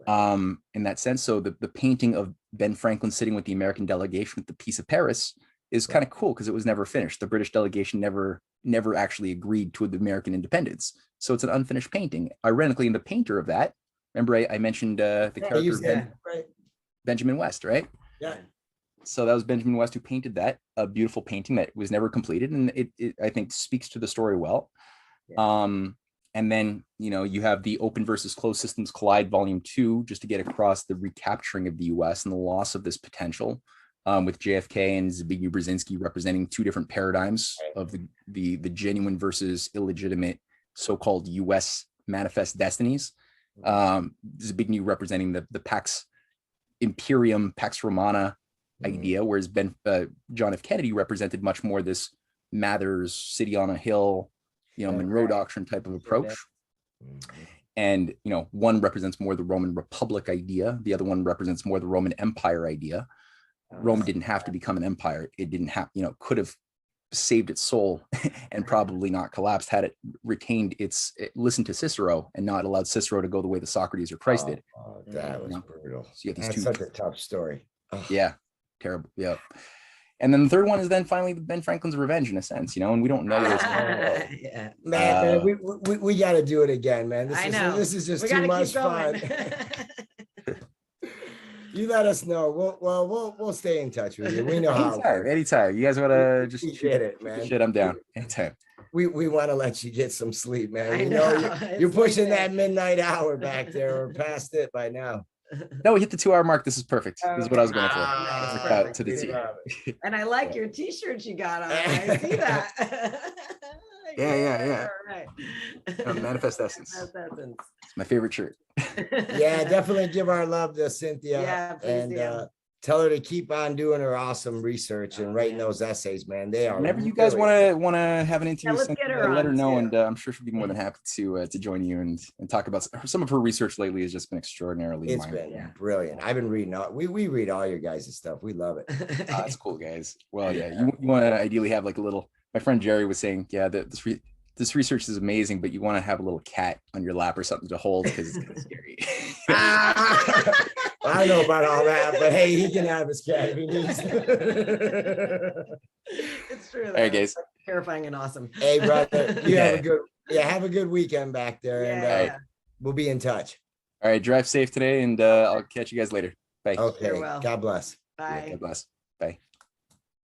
In that sense. So the painting of Ben Franklin sitting with the American delegation at the Peace of Paris is kind of cool because it was never finished. The British delegation never actually agreed to the American independence. So it's an unfinished painting. Ironically, in the painter of that, remember I mentioned the character Benjamin West, right? Yeah. So that was Benjamin West who painted that, a beautiful painting that was never completed. And it I think speaks to the story well. Yeah. And then, you have the Open versus Closed Systems Collide Volume 2, just to get across the recapturing of the US and the loss of this potential, with JFK and Zbigniew Brzezinski representing two different paradigms of the genuine versus illegitimate so-called US manifest destinies. Zbigniew representing the Pax Imperium, Pax Romana idea, whereas John F. Kennedy represented much more this Mathers, city on a hill, Monroe Doctrine type of approach. And, one represents more the Roman Republic idea. The other one represents more the Roman Empire idea. Rome didn't have to become an empire. It didn't have, could have saved its soul and probably not collapsed had it retained listened to Cicero and not allowed Cicero to go the way that Socrates or Christ did. That was brutal. So you get these That's two. such a tough story. Oh. Yeah, terrible. Yeah. And then the third one is then finally Ben Franklin's revenge in a sense, and we don't know this. Yeah. Man, we got to do it again, man. I know. This is just We too gotta much keep going. fun. You let us know. We'll stay in touch with you. We know how. Anytime. You guys want to just get it, man. Shit, I'm down. Anytime. We want to let you get some sleep, man. I We know know. you're It's pushing like that midnight hour back there or past it by now. No, we hit the 2-hour mark. This is perfect. This is what I was going for. Nice. Worked out to the T. And I like your t-shirt you got on. I see that. Yeah. Right. Manifest Essence. Essence. It's my favorite shirt. Yeah, definitely give our love to Cynthia. Yeah, please and do. tell her to keep on doing her awesome research and writing those essays, man. They are. Whenever you guys want to have an interview, let's get her let her on know, too. and I'm sure she'll be more than happy to join you and talk about some of her research lately. Has just been extraordinarily. It's been brilliant. I've been reading we read all your guys' stuff. We love it. That's cool, guys. Well, yeah, you want to ideally have like a little. My friend Jerry was saying, yeah, that this research is amazing, but you want to have a little cat on your lap or something to hold because it's kind of scary. I don't know about all that, but hey, he can have his cat if he needs. It's true. All right, guys. It's terrifying and awesome. Hey, brother, you have a good weekend back there, and we'll be in touch. All right, drive safe today, and I'll catch you guys later. Bye. Okay. You're well. God bless. Bye. Yeah, God bless. Bye.